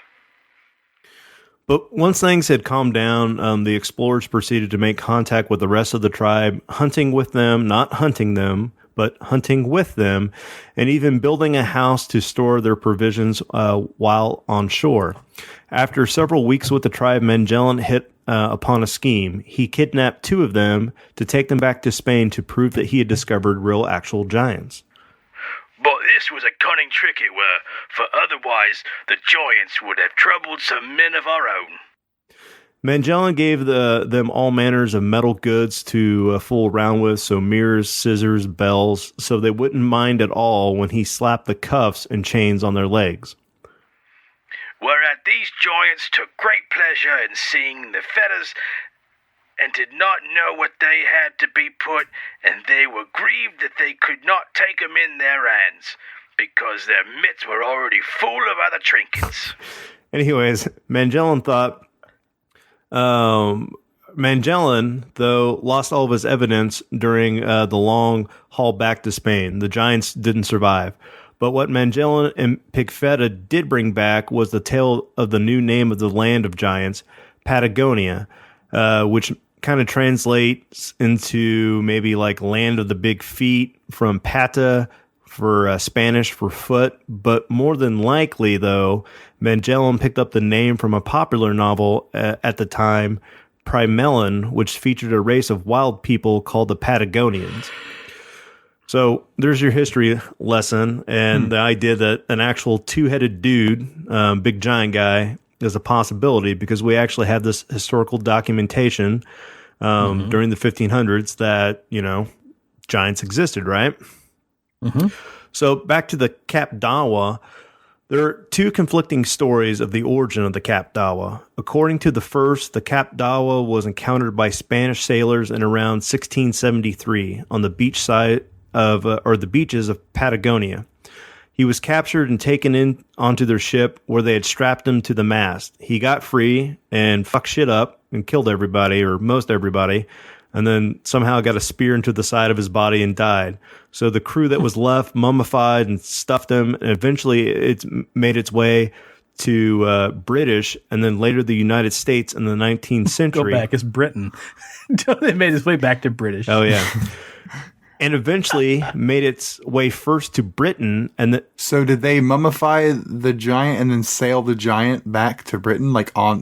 But once things had calmed down, the explorers proceeded to make contact with the rest of the tribe, hunting with them, not hunting them, but hunting with them, and even building a house to store their provisions while on shore. After several weeks with the tribe, Magellan hit upon a scheme. He kidnapped 2 of them to take them back to Spain to prove that he had discovered real actual giants. But this was a cunning trick it were, for otherwise the giants would have troubled some men of our own. Magellan gave them all manners of metal goods to fool around with, so mirrors, scissors, bells, so they wouldn't mind at all when he slapped the cuffs and chains on their legs. whereat these giants took great pleasure in seeing the feathers, and did not know what they had to be put, and they were grieved that they could not take 'em in their hands, because their mitts were already full of other trinkets. Anyways, Magellan thought... Magellan, though, lost all of his evidence during the long haul back to Spain. The giants didn't survive. But what Magellan and Pigafetta did bring back was the tale of the new name of the land of giants, Patagonia, which kind of translates into maybe like land of the big feet, from pata for Spanish for foot. But more than likely, though, Magellan picked up the name from a popular novel at the time, Primelon, which featured a race of wild people called the Patagonians. So there's your history lesson, and the idea that an actual two-headed dude, big giant guy, is a possibility, because we actually have this historical documentation during the 1500s that, giants existed, right? So back to the Captawa. There are two conflicting stories of the origin of the Captawa. According to the first, the Captawa was encountered by Spanish sailors in around 1673 on the beach side of, the beaches of Patagonia. He was captured and taken in onto their ship, where they had strapped him to the mast. He got free and fucked shit up and killed everybody, or most everybody, and then somehow got a spear into the side of his body and died. So the crew that was left mummified and stuffed him, and eventually it made its way to British, and then later the United States in the 19th century. Go back, it's Britain. They made its way back to British. Oh, yeah. And eventually made its way first to Britain. So did they mummify the giant and then sail the giant back to Britain?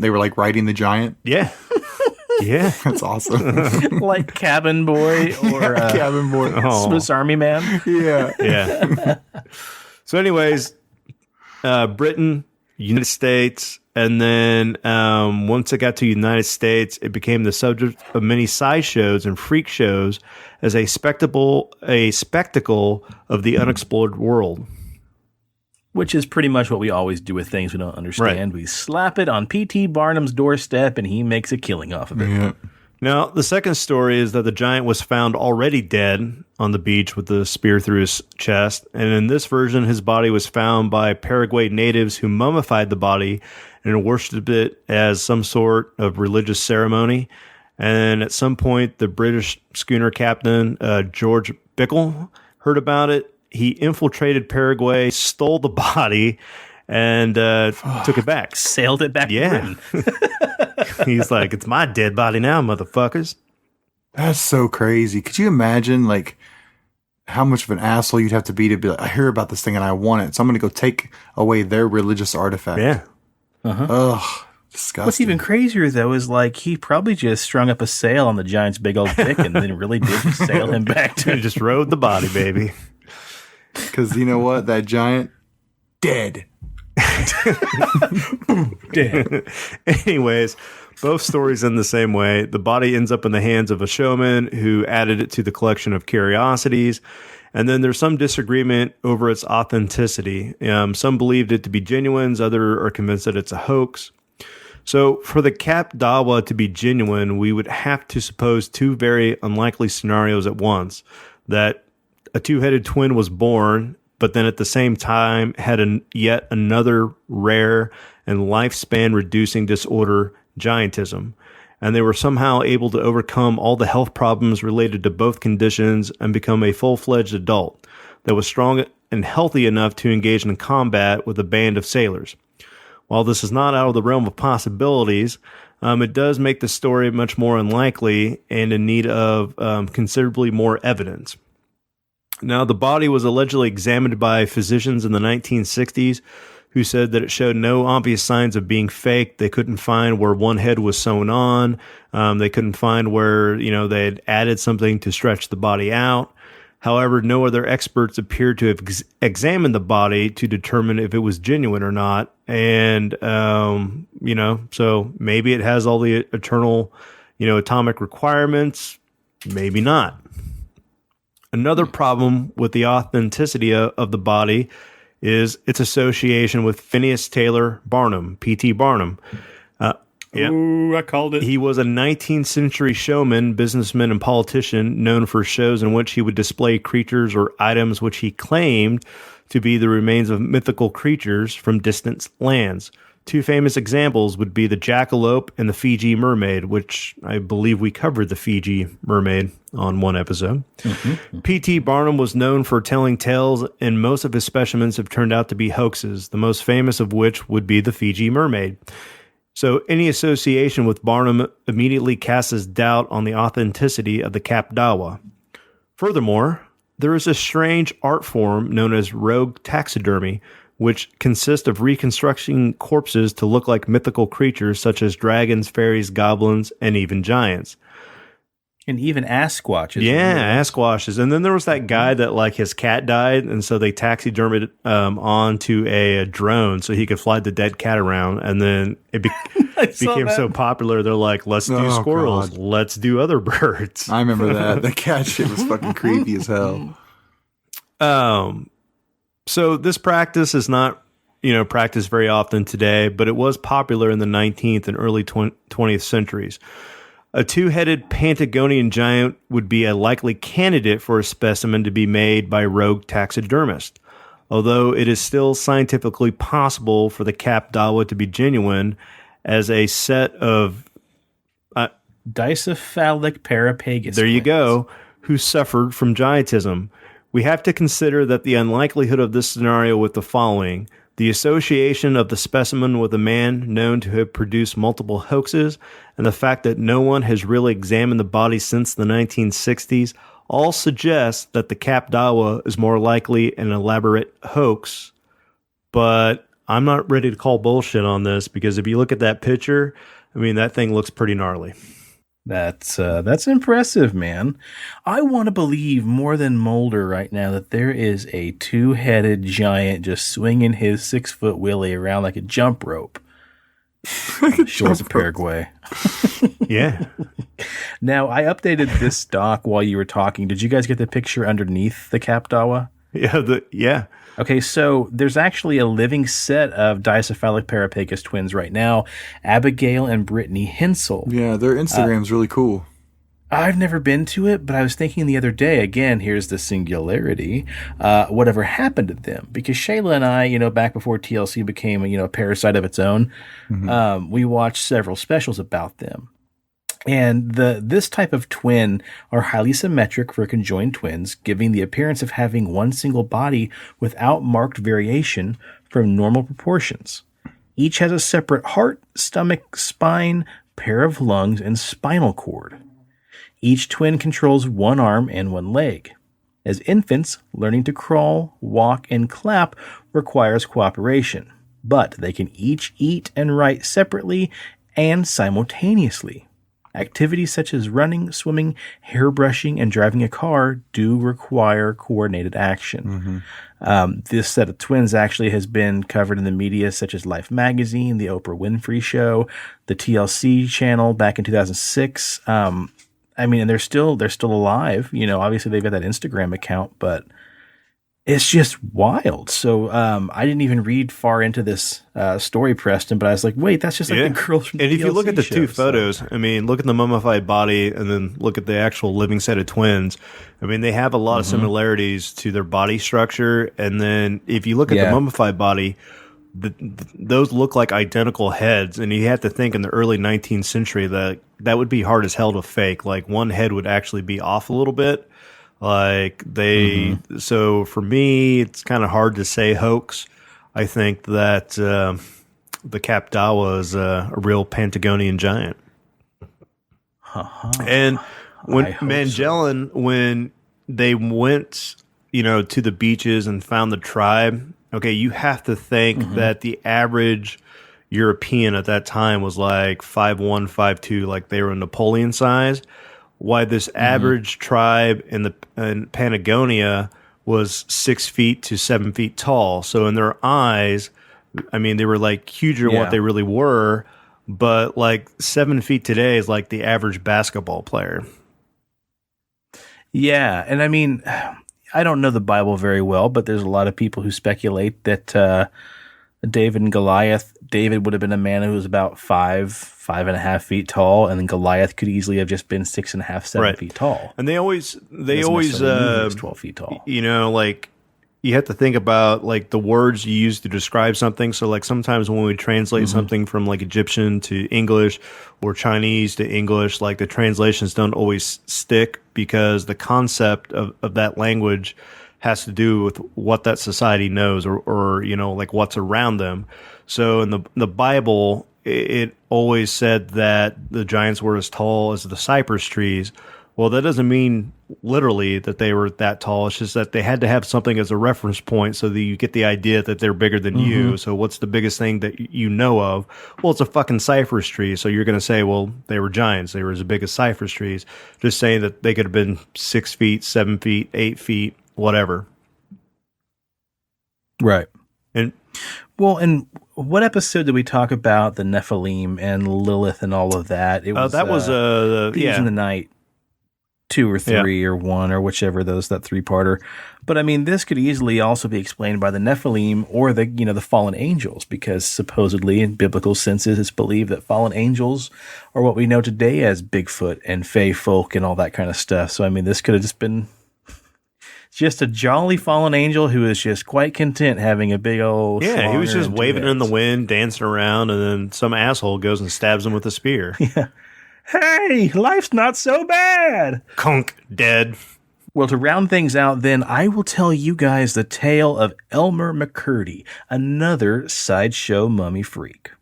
They were riding the giant? Yeah. Yeah. That's awesome. Like Cabin Boy or Cabin Boy. Swiss Army Man. Yeah. Yeah. So anyways, Britain, United States, and then once it got to the United States, it became the subject of many sideshows and freak shows as a spectacle of the unexplored world. Which is pretty much what we always do with things we don't understand. Right. We slap it on P.T. Barnum's doorstep, and he makes a killing off of it. Yeah. Now, the second story is that the giant was found already dead on the beach with the spear through his chest. And in this version, his body was found by Paraguay natives who mummified the body and worshipped it as some sort of religious ceremony. And at some point, the British schooner captain, George Bickle, heard about it. He infiltrated Paraguay, stole the body, and took it back. Sailed it back to Britain. He's like, it's my dead body now, motherfuckers. That's so crazy. Could you imagine, how much of an asshole you'd have to be like, I hear about this thing and I want it, so I'm going to go take away their religious artifact. Yeah. Uh-huh. Ugh. Disgusting. What's even crazier, though, is he probably just strung up a sail on the giant's big old dick and then really did just sail him back to... He just rode the body, baby. Because you know what? That giant, dead. Dead. Anyways, both stories end the same way. The body ends up in the hands of a showman who added it to the collection of curiosities. And then there's some disagreement over its authenticity. Some believed it to be genuine. Others are convinced that it's a hoax. So for the Captawa to be genuine, we would have to suppose two very unlikely scenarios at once. That a two-headed twin was born, but then at the same time had yet another rare and lifespan-reducing disorder, giantism. And they were somehow able to overcome all the health problems related to both conditions and become a full-fledged adult that was strong and healthy enough to engage in combat with a band of sailors. While this is not out of the realm of possibilities, it does make the story much more unlikely and in need of considerably more evidence. Now, the body was allegedly examined by physicians in the 1960s who said that it showed no obvious signs of being fake. They couldn't find where one head was sewn on. They couldn't find where, they had added something to stretch the body out. However, no other experts appeared to have examined the body to determine if it was genuine or not. And, so maybe it has all the eternal, atomic requirements. Maybe not. Another problem with the authenticity of the body is its association with Phineas Taylor Barnum, P.T. Barnum. Ooh, I called it. He was a 19th century showman, businessman, and politician known for shows in which he would display creatures or items which he claimed to be the remains of mythical creatures from distant lands. Two famous examples would be the jackalope and the Fiji mermaid, which I believe we covered the Fiji mermaid on one episode. P.T. Barnum was known for telling tales, and most of his specimens have turned out to be hoaxes, the most famous of which would be the Fiji mermaid. So any association with Barnum immediately casts doubt on the authenticity of the Captawa. Furthermore, there is a strange art form known as rogue taxidermy, which consists of reconstructing corpses to look like mythical creatures such as dragons, fairies, goblins, and even giants. And even Asquatches. Yeah, Asquatches. And then there was that guy that like his cat died, and so they taxidermied onto a drone so he could fly the dead cat around. And then it became so popular, they're like, let's do squirrels. God. Let's do other birds. I remember that. The cat shit was fucking creepy as hell. So this practice is not, practiced very often today, but it was popular in the 19th and early 20th centuries. A two-headed Patagonian giant would be a likely candidate for a specimen to be made by rogue taxidermists. Although it is still scientifically possible for the Captawa to be genuine, as a set of Diocephalic Parapecus. There you go, who suffered from giantism. We have to consider that the unlikelihood of this scenario with the following: the association of the specimen with a man known to have produced multiple hoaxes, and the fact that no one has really examined the body since the 1960s, all suggest that the Captawa is more likely an elaborate hoax. But I'm not ready to call bullshit on this, because if you look at that picture, that thing looks pretty gnarly. That's impressive, man. I want to believe more than Mulder right now that there is a two-headed giant just swinging his 6-foot willy around like a jump rope. Shores of Paraguay. Yeah. Now, I updated this doc while you were talking. Did you guys get the picture underneath the Captawa? Yeah. Okay, so there's actually a living set of Diocephalic Parapecus twins right now, Abigail and Brittany Hensel. Yeah, their Instagram's really cool. I've never been to it, but I was thinking the other day, again, here's the singularity, whatever happened to them? Because Shayla and I, back before TLC became, a parasite of its own, we watched several specials about them. And this type of twin are highly symmetric for conjoined twins, giving the appearance of having one single body without marked variation from normal proportions. Each has a separate heart, stomach, spine, pair of lungs, and spinal cord. Each twin controls one arm and one leg. As infants, learning to crawl, walk, and clap requires cooperation, but they can each eat and write separately and simultaneously. Activities such as running, swimming, hairbrushing, and driving a car do require coordinated action. This set of twins actually has been covered in the media such as Life Magazine, The Oprah Winfrey Show, the TLC channel back in 2006. And they're still alive. Obviously they've got that Instagram account, but it's just wild. So I didn't even read far into this story, Preston, but I was like, wait, that's just like the girls from the And if you look at the two show, photos, look at the mummified body and then look at the actual living set of twins. They have a lot of similarities to their body structure. And then if you look at the mummified body, those look like identical heads. And you have to think in the early 19th century that would be hard as hell to fake. Like one head would actually be off a little bit. So for me, it's kind of hard to say hoax. I think that the Captawa is a real Patagonian giant. And when Magellan, when they went, to the beaches and found the tribe, you have to think that the average European at that time was like 5'1", 5'2", like they were Napoleon size. Why this average tribe in Patagonia was 6 feet to 7 feet tall. So in their eyes, they were like huger than what they really were. But like 7 feet today is like the average basketball player. Yeah. And I don't know the Bible very well, but there's a lot of people who speculate that David and Goliath, David would have been a man who was about 5.5 feet tall, and then Goliath could easily have just been 6.5, 7 feet tall. And they always 12 feet tall. Like, you have to think about like the words you use to describe something. So like sometimes when we translate something from like Egyptian to English or Chinese to English, like the translations don't always stick because the concept of that language has to do with what that society knows or like what's around them. So in the Bible, it always said that the giants were as tall as the cypress trees. Well, that doesn't mean literally that they were that tall. It's just that they had to have something as a reference point so that you get the idea that they're bigger than you. So what's the biggest thing that you know of? Well, it's a fucking cypress tree. So you're going to say, well, they were giants. They were as big as cypress trees. Just saying that they could have been 6 feet, 7 feet, 8 feet, whatever. Right. And what episode did we talk about the Nephilim and Lilith and all of that? It was Thieves in the Night. 2 or 3 or 1 or whichever that 3-parter. But I mean, this could easily also be explained by the Nephilim or the fallen angels, because supposedly in biblical senses it's believed that fallen angels are what we know today as Bigfoot and Fey folk and all that kind of stuff. So I mean, this could have just been just a jolly fallen angel who is just quite content having a big old he was just waving in the wind, dancing around, and then some asshole goes and stabs him with a spear. Yeah. Hey, life's not so bad. Conk, dead. Well, to round things out, then, I will tell you guys the tale of Elmer McCurdy, another sideshow mummy freak.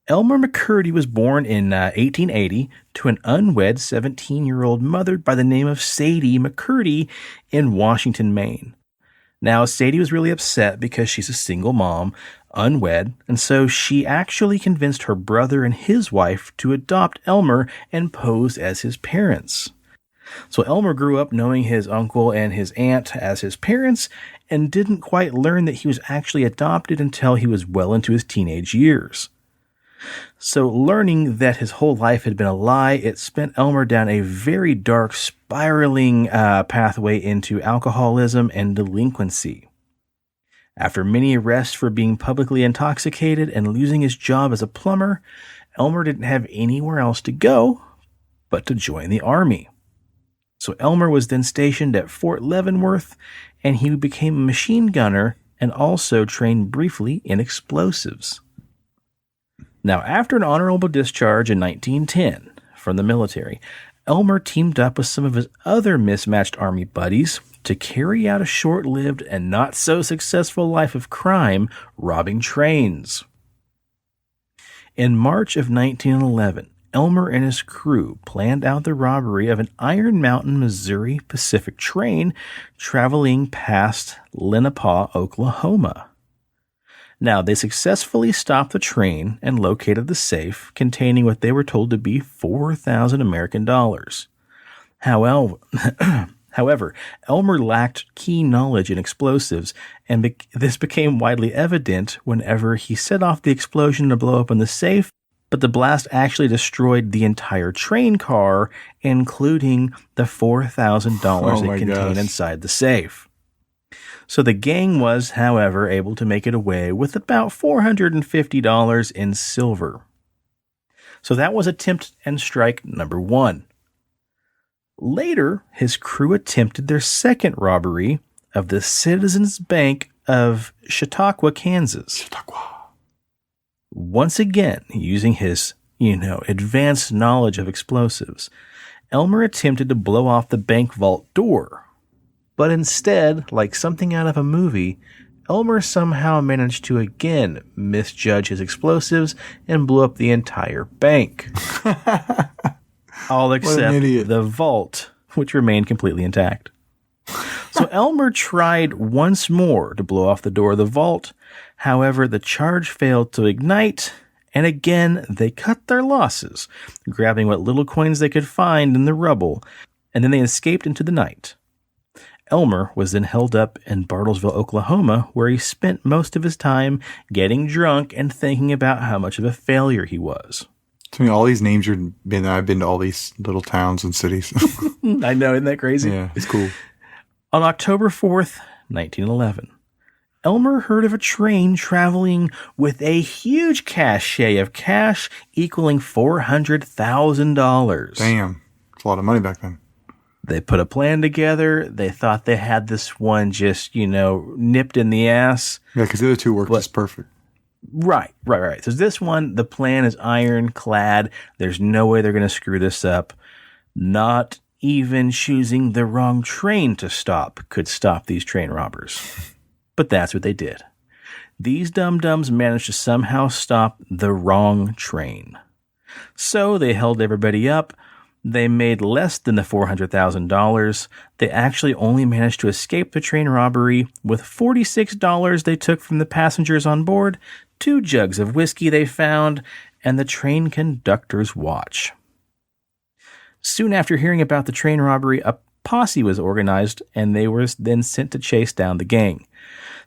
Elmer McCurdy was born in 1880 to an unwed 17-year-old mother by the name of Sadie McCurdy in Washington, Maine. Now, Sadie was really upset because she's a single mom, unwed, and so she actually convinced her brother and his wife to adopt Elmer and pose as his parents. So Elmer grew up knowing his uncle and his aunt as his parents and didn't quite learn that he was actually adopted until he was well into his teenage years. So learning that his whole life had been a lie, it sent Elmer down a very dark, spiraling pathway into alcoholism and delinquency. After many arrests for being publicly intoxicated and losing his job as a plumber, Elmer didn't have anywhere else to go but to join the army. So Elmer was then stationed at Fort Leavenworth, and he became a machine gunner and also trained briefly in explosives. Now, after an honorable discharge in 1910 from the military, Elmer teamed up with some of his other mismatched army buddies to carry out a short-lived and not-so-successful life of crime, robbing trains. In March of 1911, Elmer and his crew planned out the robbery of an Iron Mountain, Missouri Pacific train traveling past Lenapaw, Oklahoma. Now, they successfully stopped the train and located the safe containing what they were told to be 4,000 American dollars. However, Elmer lacked keen knowledge in explosives, and this became widely evident whenever he set off the explosion to blow open the safe, but the blast actually destroyed the entire train car, including the $4,000 it contained inside the safe. So the gang was, however, able to make it away with about $450 in silver. So that was attempt and strike number 1. Later, his crew attempted their second robbery of the Citizens Bank of Chautauqua, Kansas. Once again, using his, advanced knowledge of explosives, Elmer attempted to blow off the bank vault door. But instead, like something out of a movie, Elmer somehow managed to again misjudge his explosives and blew up the entire bank. All except the vault, which remained completely intact. So Elmer tried once more to blow off the door of the vault. However, the charge failed to ignite, and again they cut their losses, grabbing what little coins they could find in the rubble, and then they escaped into the night. Elmer was then held up in Bartlesville, Oklahoma, where he spent most of his time getting drunk and thinking about how much of a failure he was. To me, all these names I've been to all these little towns and cities. I know, isn't that crazy? Yeah, it's cool. On October 4th, 1911, Elmer heard of a train traveling with a huge cachet of cash equaling $400,000. Damn. It's a lot of money back then. They put a plan together. They thought they had this one just, nipped in the ass. Yeah, because the other two worked just perfect. Right. So this one, the plan is ironclad. There's no way they're going to screw this up. Not even choosing the wrong train to stop could stop these train robbers. But that's what they did. These dum-dums managed to somehow stop the wrong train. So they held everybody up. They made less than the $400,000. They actually only managed to escape the train robbery with $46 they took from the passengers on board, 2 jugs of whiskey they found, and the train conductor's watch. Soon after hearing about the train robbery, a posse was organized, and they were then sent to chase down the gang.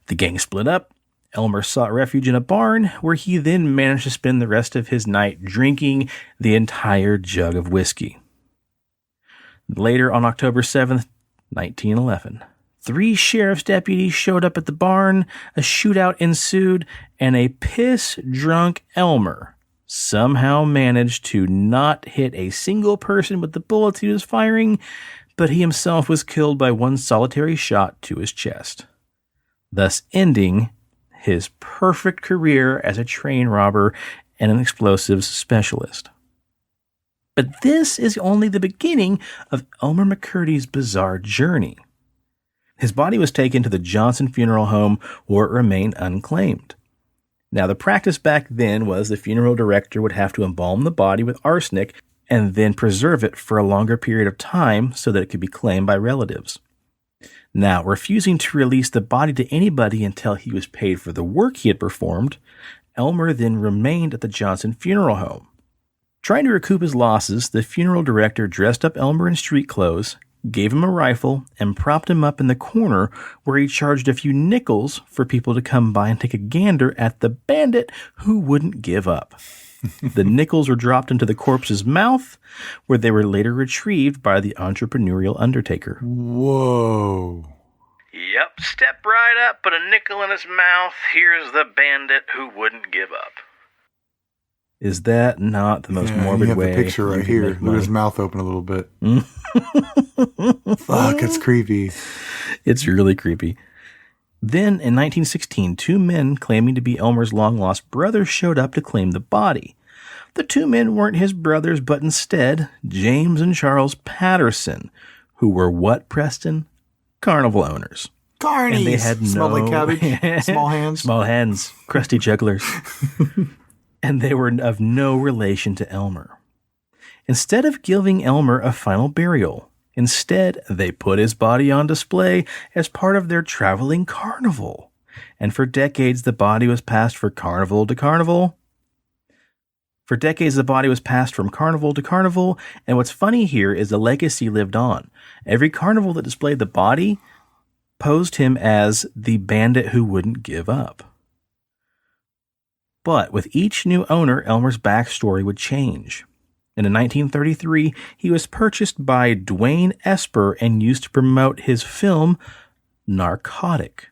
The gang split up. Elmer sought refuge in a barn, where he then managed to spend the rest of his night drinking the entire jug of whiskey. Later, on October 7th, 1911, 3 sheriff's deputies showed up at the barn, a shootout ensued, and a piss-drunk Elmer somehow managed to not hit a single person with the bullets he was firing, but he himself was killed by one solitary shot to his chest, thus ending his perfect career as a train robber and an explosives specialist. But this is only the beginning of Elmer McCurdy's bizarre journey. His body was taken to the Johnson Funeral Home, where it remained unclaimed. Now, the practice back then was the funeral director would have to embalm the body with arsenic and then preserve it for a longer period of time so that it could be claimed by relatives. Now, refusing to release the body to anybody until he was paid for the work he had performed, Elmer then remained at the Johnson Funeral Home. Trying to recoup his losses, the funeral director dressed up Elmer in street clothes, gave him a rifle, and propped him up in the corner where he charged a few nickels for people to come by and take a gander at the bandit who wouldn't give up. The nickels were dropped into the corpse's mouth, where they were later retrieved by the entrepreneurial undertaker. Whoa. Yep, step right up, put a nickel in his mouth. Here's the bandit who wouldn't give up. Is that not the most morbid way? You have the picture right here with his mouth open a little bit. Fuck, it's creepy. It's really creepy. Then, in 1916, 2 men claiming to be Elmer's long-lost brothers showed up to claim the body. The 2 men weren't his brothers, but instead James and Charles Patterson, who were what, Preston? Carnival owners. Carnies! And they had Smell like cabbage. Small hands. Small hands. Crusty jugglers. And they were of no relation to Elmer. Instead of giving Elmer a final burial, instead they put his body on display as part of their traveling carnival. And for decades, the body was passed from carnival to carnival. And what's funny here is the legacy lived on. Every carnival that displayed the body posed him as the bandit who wouldn't give up. But with each new owner, Elmer's backstory would change. And in 1933, he was purchased by Dwayne Esper and used to promote his film, Narcotic.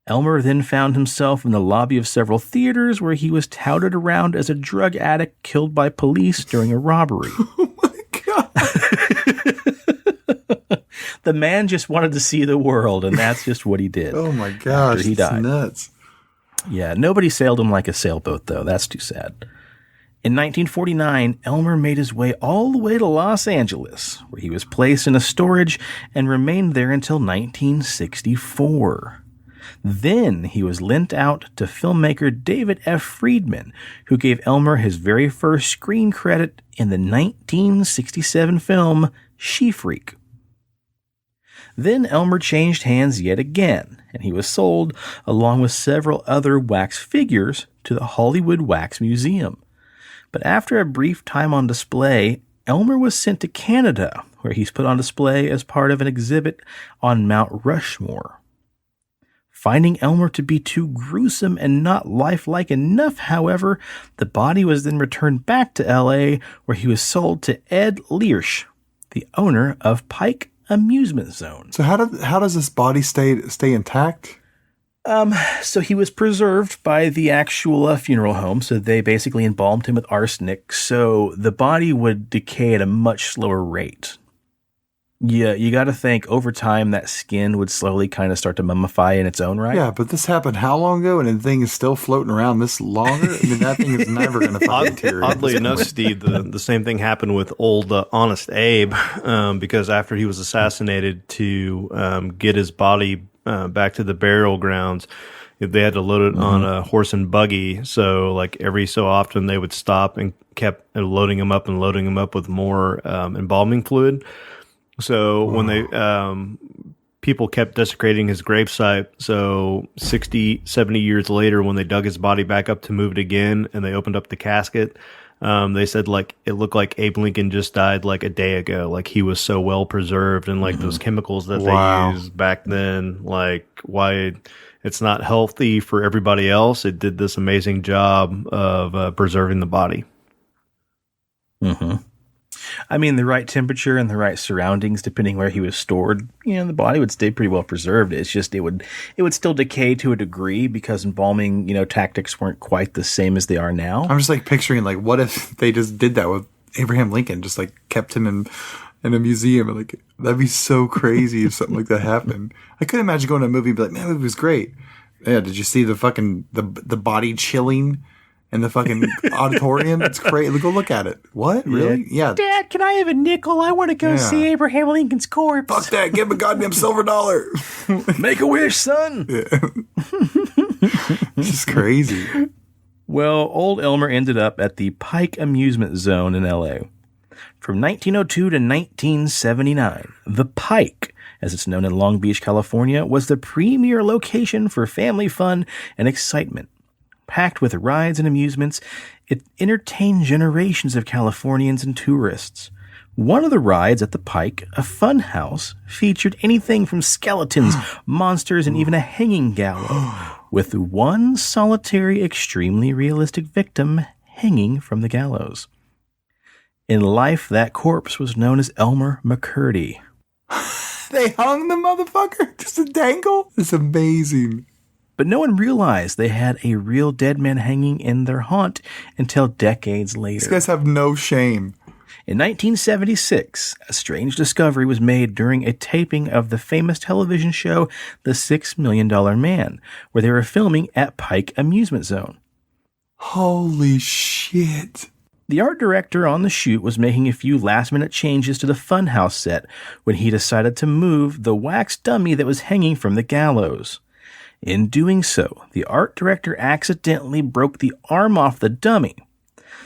Elmer then found himself in the lobby of several theaters where he was touted around as a drug addict killed by police during a robbery. Oh my God. The man just wanted to see the world, and that's just what he did. Oh my gosh, he died. Nuts. Yeah, nobody sailed him like a sailboat, though. That's too sad. In 1949, Elmer made his way all the way to Los Angeles, where he was placed in a storage and remained there until 1964. Then he was lent out to filmmaker David F. Friedman, who gave Elmer his very first screen credit in the 1967 film She-Freak. Then Elmer changed hands yet again, and he was sold, along with several other wax figures, to the Hollywood Wax Museum. But after a brief time on display, Elmer was sent to Canada, where he's put on display as part of an exhibit on Mount Rushmore. Finding Elmer to be too gruesome and not lifelike enough, however, the body was then returned back to L.A., where he was sold to Ed Learsh, the owner of Pike Amusement Zone. So how does this body stay intact? So he was preserved by the actual funeral home. So they basically embalmed him with arsenic. So the body would decay at a much slower rate. Yeah, you got to think over time that skin would slowly kind of start to mummify in its own right. Yeah, but this happened how long ago, and the thing is still floating around this longer? I mean, that thing is never going to fucking deteriorate. Oddly enough, Steve, the same thing happened with old Honest Abe, because after he was assassinated, to get his body back to the burial grounds, they had to load it on a horse and buggy. So, like, every so often they would stop and kept loading him up with more embalming fluid. So when they people kept desecrating his gravesite, so 60, 70 years later, when they dug his body back up to move it again, and they opened up the casket, they said like it looked like Abe Lincoln just died like a day ago. Like he was so well preserved, and like those chemicals that they used back then, like why it's not healthy for everybody else. It did this amazing job of preserving the body. Mm-hmm. I mean, the right temperature and the right surroundings, depending where he was stored, the body would stay pretty well preserved. It's just it would still decay to a degree because embalming, tactics weren't quite the same as they are now. I'm just like picturing like, what if they just did that with Abraham Lincoln, just like kept him in a museum? Like that'd be so crazy if something like that happened. I couldn't imagine going to a movie and be like, man, it was great. Yeah, did you see the fucking the body chilling in the fucking auditorium? It's crazy. Go look at it. What? Really? Yeah. Dad, can I have a nickel? I want to go see Abraham Lincoln's corpse. Fuck that. Give him a goddamn silver dollar. Make a wish, son. Yeah. This is crazy. Well, old Elmer ended up at the Pike Amusement Zone in L.A. From 1902 to 1979, the Pike, as it's known in Long Beach, California, was the premier location for family fun and excitement. Packed with rides and amusements, it entertained generations of Californians and tourists. One of the rides at the Pike, a fun house, featured anything from skeletons, monsters, and even a hanging gallows, with one solitary, extremely realistic victim hanging from the gallows. In life, that corpse was known as Elmer McCurdy. They hung the motherfucker just to dangle? It's amazing. But no one realized they had a real dead man hanging in their haunt until decades later. These guys have no shame. In 1976, a strange discovery was made during a taping of the famous television show The $6 Million Man, where they were filming at Pike Amusement Zone. Holy shit. The art director on the shoot was making a few last-minute changes to the funhouse set when he decided to move the wax dummy that was hanging from the gallows. In doing so, the art director accidentally broke the arm off the dummy.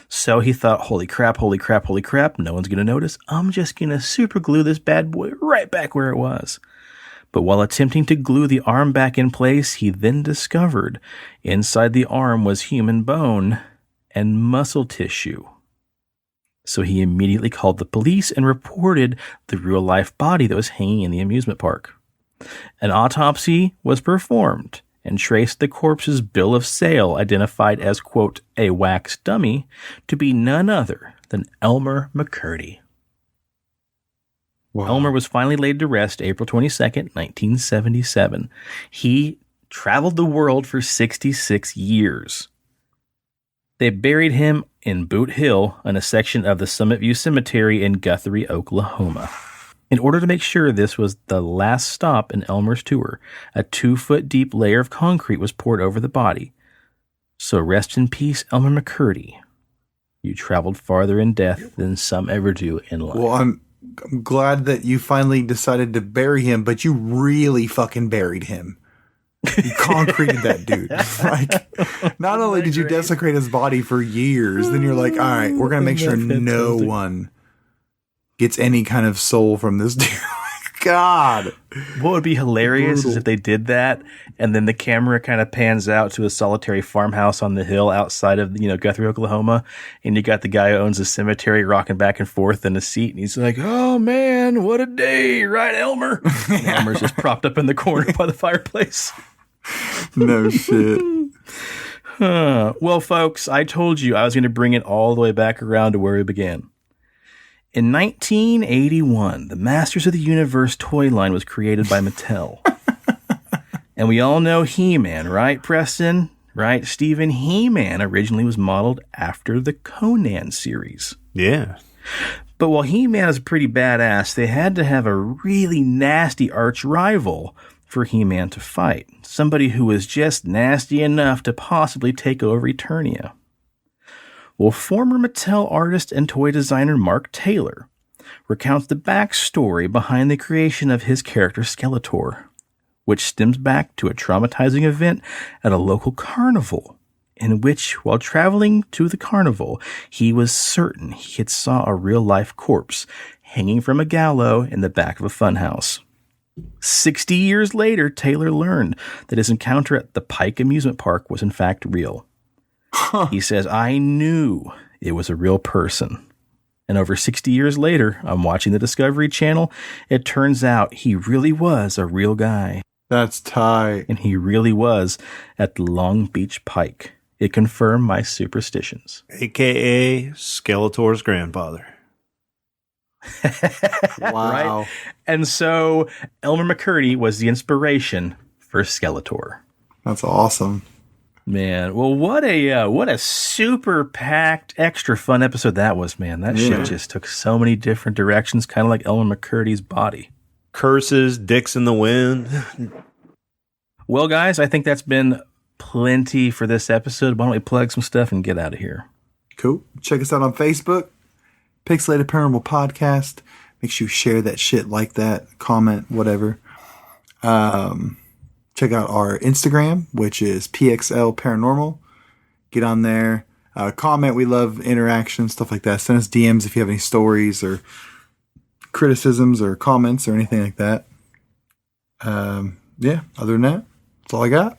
So he thought, holy crap, no one's going to notice. I'm just going to super glue this bad boy right back where it was. But while attempting to glue the arm back in place, he then discovered inside the arm was human bone and muscle tissue. So he immediately called the police and reported the real-life body that was hanging in the amusement park. An autopsy was performed and traced the corpse's bill of sale, identified as, quote, a wax dummy, to be none other than Elmer McCurdy. Wow. Elmer was finally laid to rest April 22nd, 1977. He traveled the world for 66 years. They buried him in Boot Hill in a section of the Summit View Cemetery in Guthrie, Oklahoma. In order to make sure this was the last stop in Elmer's tour, a 2-foot-deep layer of concrete was poured over the body. So rest in peace, Elmer McCurdy. You traveled farther in death than some ever do in life. Well, I'm glad that you finally decided to bury him, but you really fucking buried him. You concreted that dude. Like, not only did you desecrate his body for years, then you're like, all right, we're going to make sure no one gets any kind of soul from this dude. God. What would be hilarious is if they did that, and then the camera kind of pans out to a solitary farmhouse on the hill outside of, Guthrie, Oklahoma, and you got the guy who owns the cemetery rocking back and forth in a seat, and he's like, oh man, what a day, right, Elmer? And Elmer's just propped up in the corner by the fireplace. No shit. Well, folks, I told you I was going to bring it all the way back around to where we began. In 1981, the Masters of the Universe toy line was created by Mattel. And we all know He-Man, right, Preston? Right? Stephen, He-Man originally was modeled after the Conan series. Yeah. But while He-Man is pretty badass, they had to have a really nasty arch rival for He-Man to fight. Somebody who was just nasty enough to possibly take over Eternia. Well, former Mattel artist and toy designer Mark Taylor recounts the backstory behind the creation of his character Skeletor, which stems back to a traumatizing event at a local carnival, in which, while traveling to the carnival, he was certain he had saw a real-life corpse hanging from a gallows in the back of a funhouse. 60 years later, Taylor learned that his encounter at the Pike amusement park was in fact real. He says, I knew it was a real person. And over 60 years later, I'm watching the Discovery Channel. It turns out he really was a real guy. That's tight. And he really was at the Long Beach Pike. It confirmed my superstitions. AKA Skeletor's grandfather. Wow. Right? And so Elmer McCurdy was the inspiration for Skeletor. That's awesome. Man, well, what a super packed, extra fun episode that was, man. That shit just took so many different directions, kind of like Elmer McCurdy's body. Curses, dicks in the wind. Well, guys, I think that's been plenty for this episode. Why don't we plug some stuff and get out of here? Cool. Check us out on Facebook, Pixelated Paranormal Podcast. Make sure you share that shit, like that, comment, whatever. Check out our Instagram, which is PXL Paranormal. Get on there. Comment. We love interaction, stuff like that. Send us DMs if you have any stories or criticisms or comments or anything like that. Yeah, other than that, that's all I got.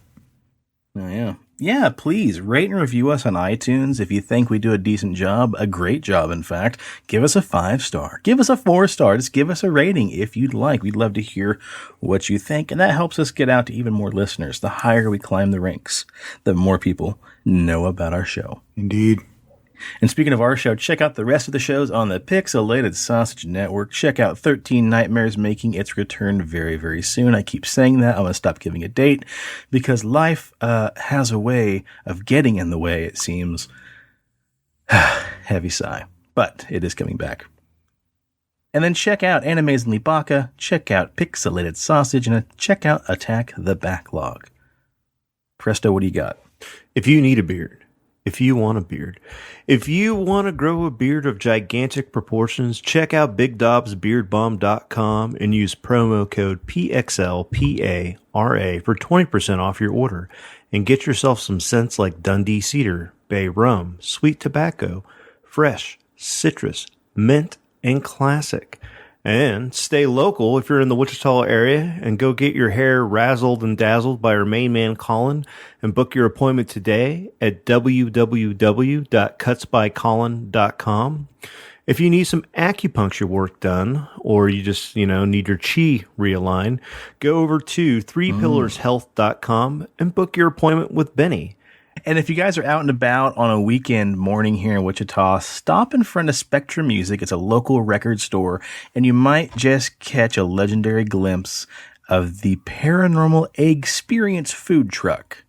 Oh, yeah. Yeah, please rate and review us on iTunes. If you think we do a decent job, a great job, in fact, give us a 5-star. Give us a 4-star. Just give us a rating if you'd like. We'd love to hear what you think, and that helps us get out to even more listeners. The higher we climb the ranks, the more people know about our show. Indeed. And speaking of our show, check out the rest of the shows on the Pixelated Sausage Network. Check out 13 Nightmares making its return very, very soon. I keep saying that. I'm going to stop giving a date because life has a way of getting in the way, it seems. Heavy sigh. But it is coming back. And then check out Animazingly Baka, check out Pixelated Sausage, and check out Attack the Backlog. Presto, what do you got? If you need a beard, if you want a beard, if you want to grow a beard of gigantic proportions, check out BigDobsBeardBomb.com and use promo code PXLPARA for 20% off your order. And get yourself some scents like Dundee Cedar, Bay Rum, Sweet Tobacco, Fresh, Citrus, Mint, and Classic. And stay local if you're in the Wichita area and go get your hair razzled and dazzled by our main man Colin and book your appointment today at www.cutsbycolin.com. If you need some acupuncture work done or you just, need your chi realigned, go over to threepillarshealth.com and book your appointment with Benny. And if you guys are out and about on a weekend morning here in Wichita, stop in front of Spectrum Music. It's a local record store, and you might just catch a legendary glimpse of the Paranormal Experience food truck.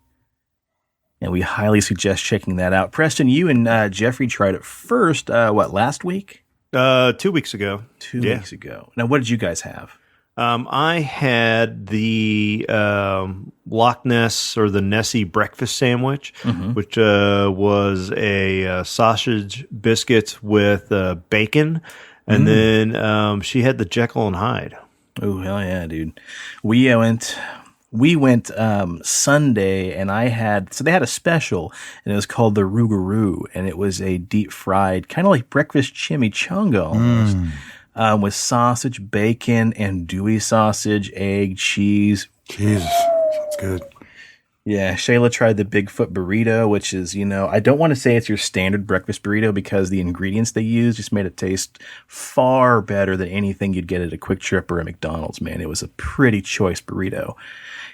And we highly suggest checking that out. Preston, you and Jeffrey tried it first, last week? 2 weeks ago. 2 weeks ago. Now, what did you guys have? I had the Loch Ness or the Nessie breakfast sandwich, which was a sausage biscuit with bacon, and then she had the Jekyll and Hyde. Oh, hell yeah, dude! We went Sunday, and they had a special, and it was called the Rougarou, and it was a deep fried, kind of like breakfast chimichanga almost. With sausage, bacon, andouille sausage, egg, cheese. Jesus, sounds good. Yeah, Shayla tried the Bigfoot burrito, which is, I don't want to say it's your standard breakfast burrito because the ingredients they use just made it taste far better than anything you'd get at a Quick Trip or a McDonald's, man. It was a pretty choice burrito.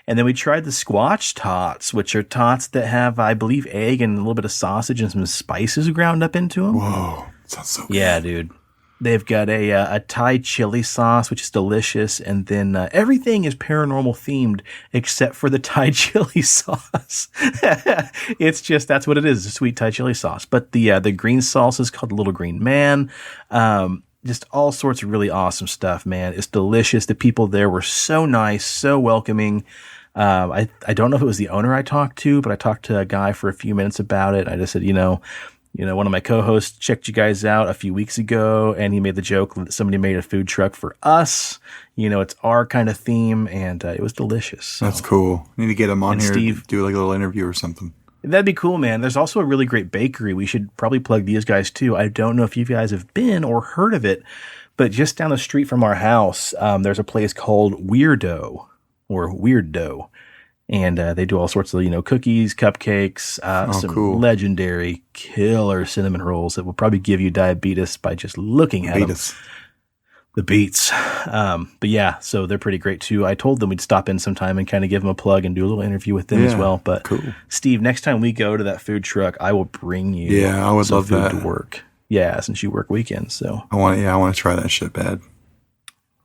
And then we tried the Squatch Tots, which are tots that have, I believe, egg and a little bit of sausage and some spices ground up into them. Whoa, sounds so good. Yeah, dude. They've got a Thai chili sauce, which is delicious. And then everything is paranormal themed except for the Thai chili sauce. It's just, that's what it is, a sweet Thai chili sauce. But the green sauce is called the Little Green Man. Just all sorts of really awesome stuff, man. It's delicious. The people there were so nice, so welcoming. I don't know if it was the owner I talked to, but I talked to a guy for a few minutes about it. I just said, one of my co-hosts checked you guys out a few weeks ago, and he made the joke that somebody made a food truck for us. It's our kind of theme, and it was delicious. So. That's cool. Need to get him on here, Steve, do like a little interview or something. That'd be cool, man. There's also a really great bakery. We should probably plug these guys, too. I don't know if you guys have been or heard of it, but just down the street from our house, there's a place called Weirdo. And they do all sorts of, cookies, cupcakes, some legendary killer cinnamon rolls that will probably give you diabetes by just looking at them. The beats. But yeah, so they're pretty great too. I told them we'd stop in sometime and kind of give them a plug and do a little interview with them as well. But cool. Steve, next time we go to that food truck, I will bring you I would love food that. to work. Yeah, since you work weekends. So I want to try that shit bad.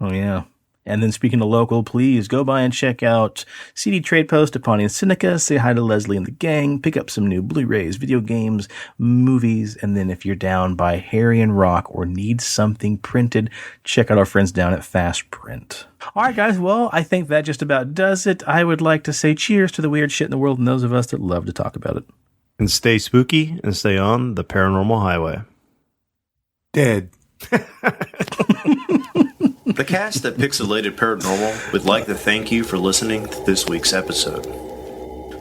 Oh yeah. And then speaking of local, please go by and check out CD Trade Post at Pawnee and Seneca. Say hi to Leslie and the gang. Pick up some new Blu-rays, video games, movies. And then if you're down by Harry and Rock or need something printed, check out our friends down at Fast Print. All right, guys. Well, I think that just about does it. I would like to say cheers to the weird shit in the world and those of us that love to talk about it. And stay spooky and stay on the paranormal highway. Dead. The cast at Pixelated Paranormal would like to thank you for listening to this week's episode.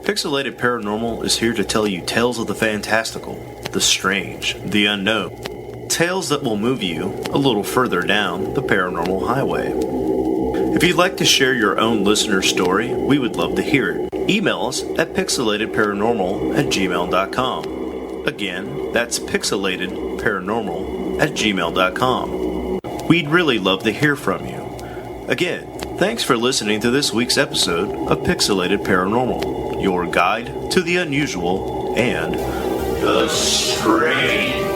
Pixelated Paranormal is here to tell you tales of the fantastical, the strange, the unknown. Tales that will move you a little further down the paranormal highway. If you'd like to share your own listener story, we would love to hear it. Email us at pixelatedparanormal@gmail.com. Again, that's pixelatedparanormal@gmail.com. We'd really love to hear from you. Again, thanks for listening to this week's episode of Pixelated Paranormal, your guide to the unusual and the strange.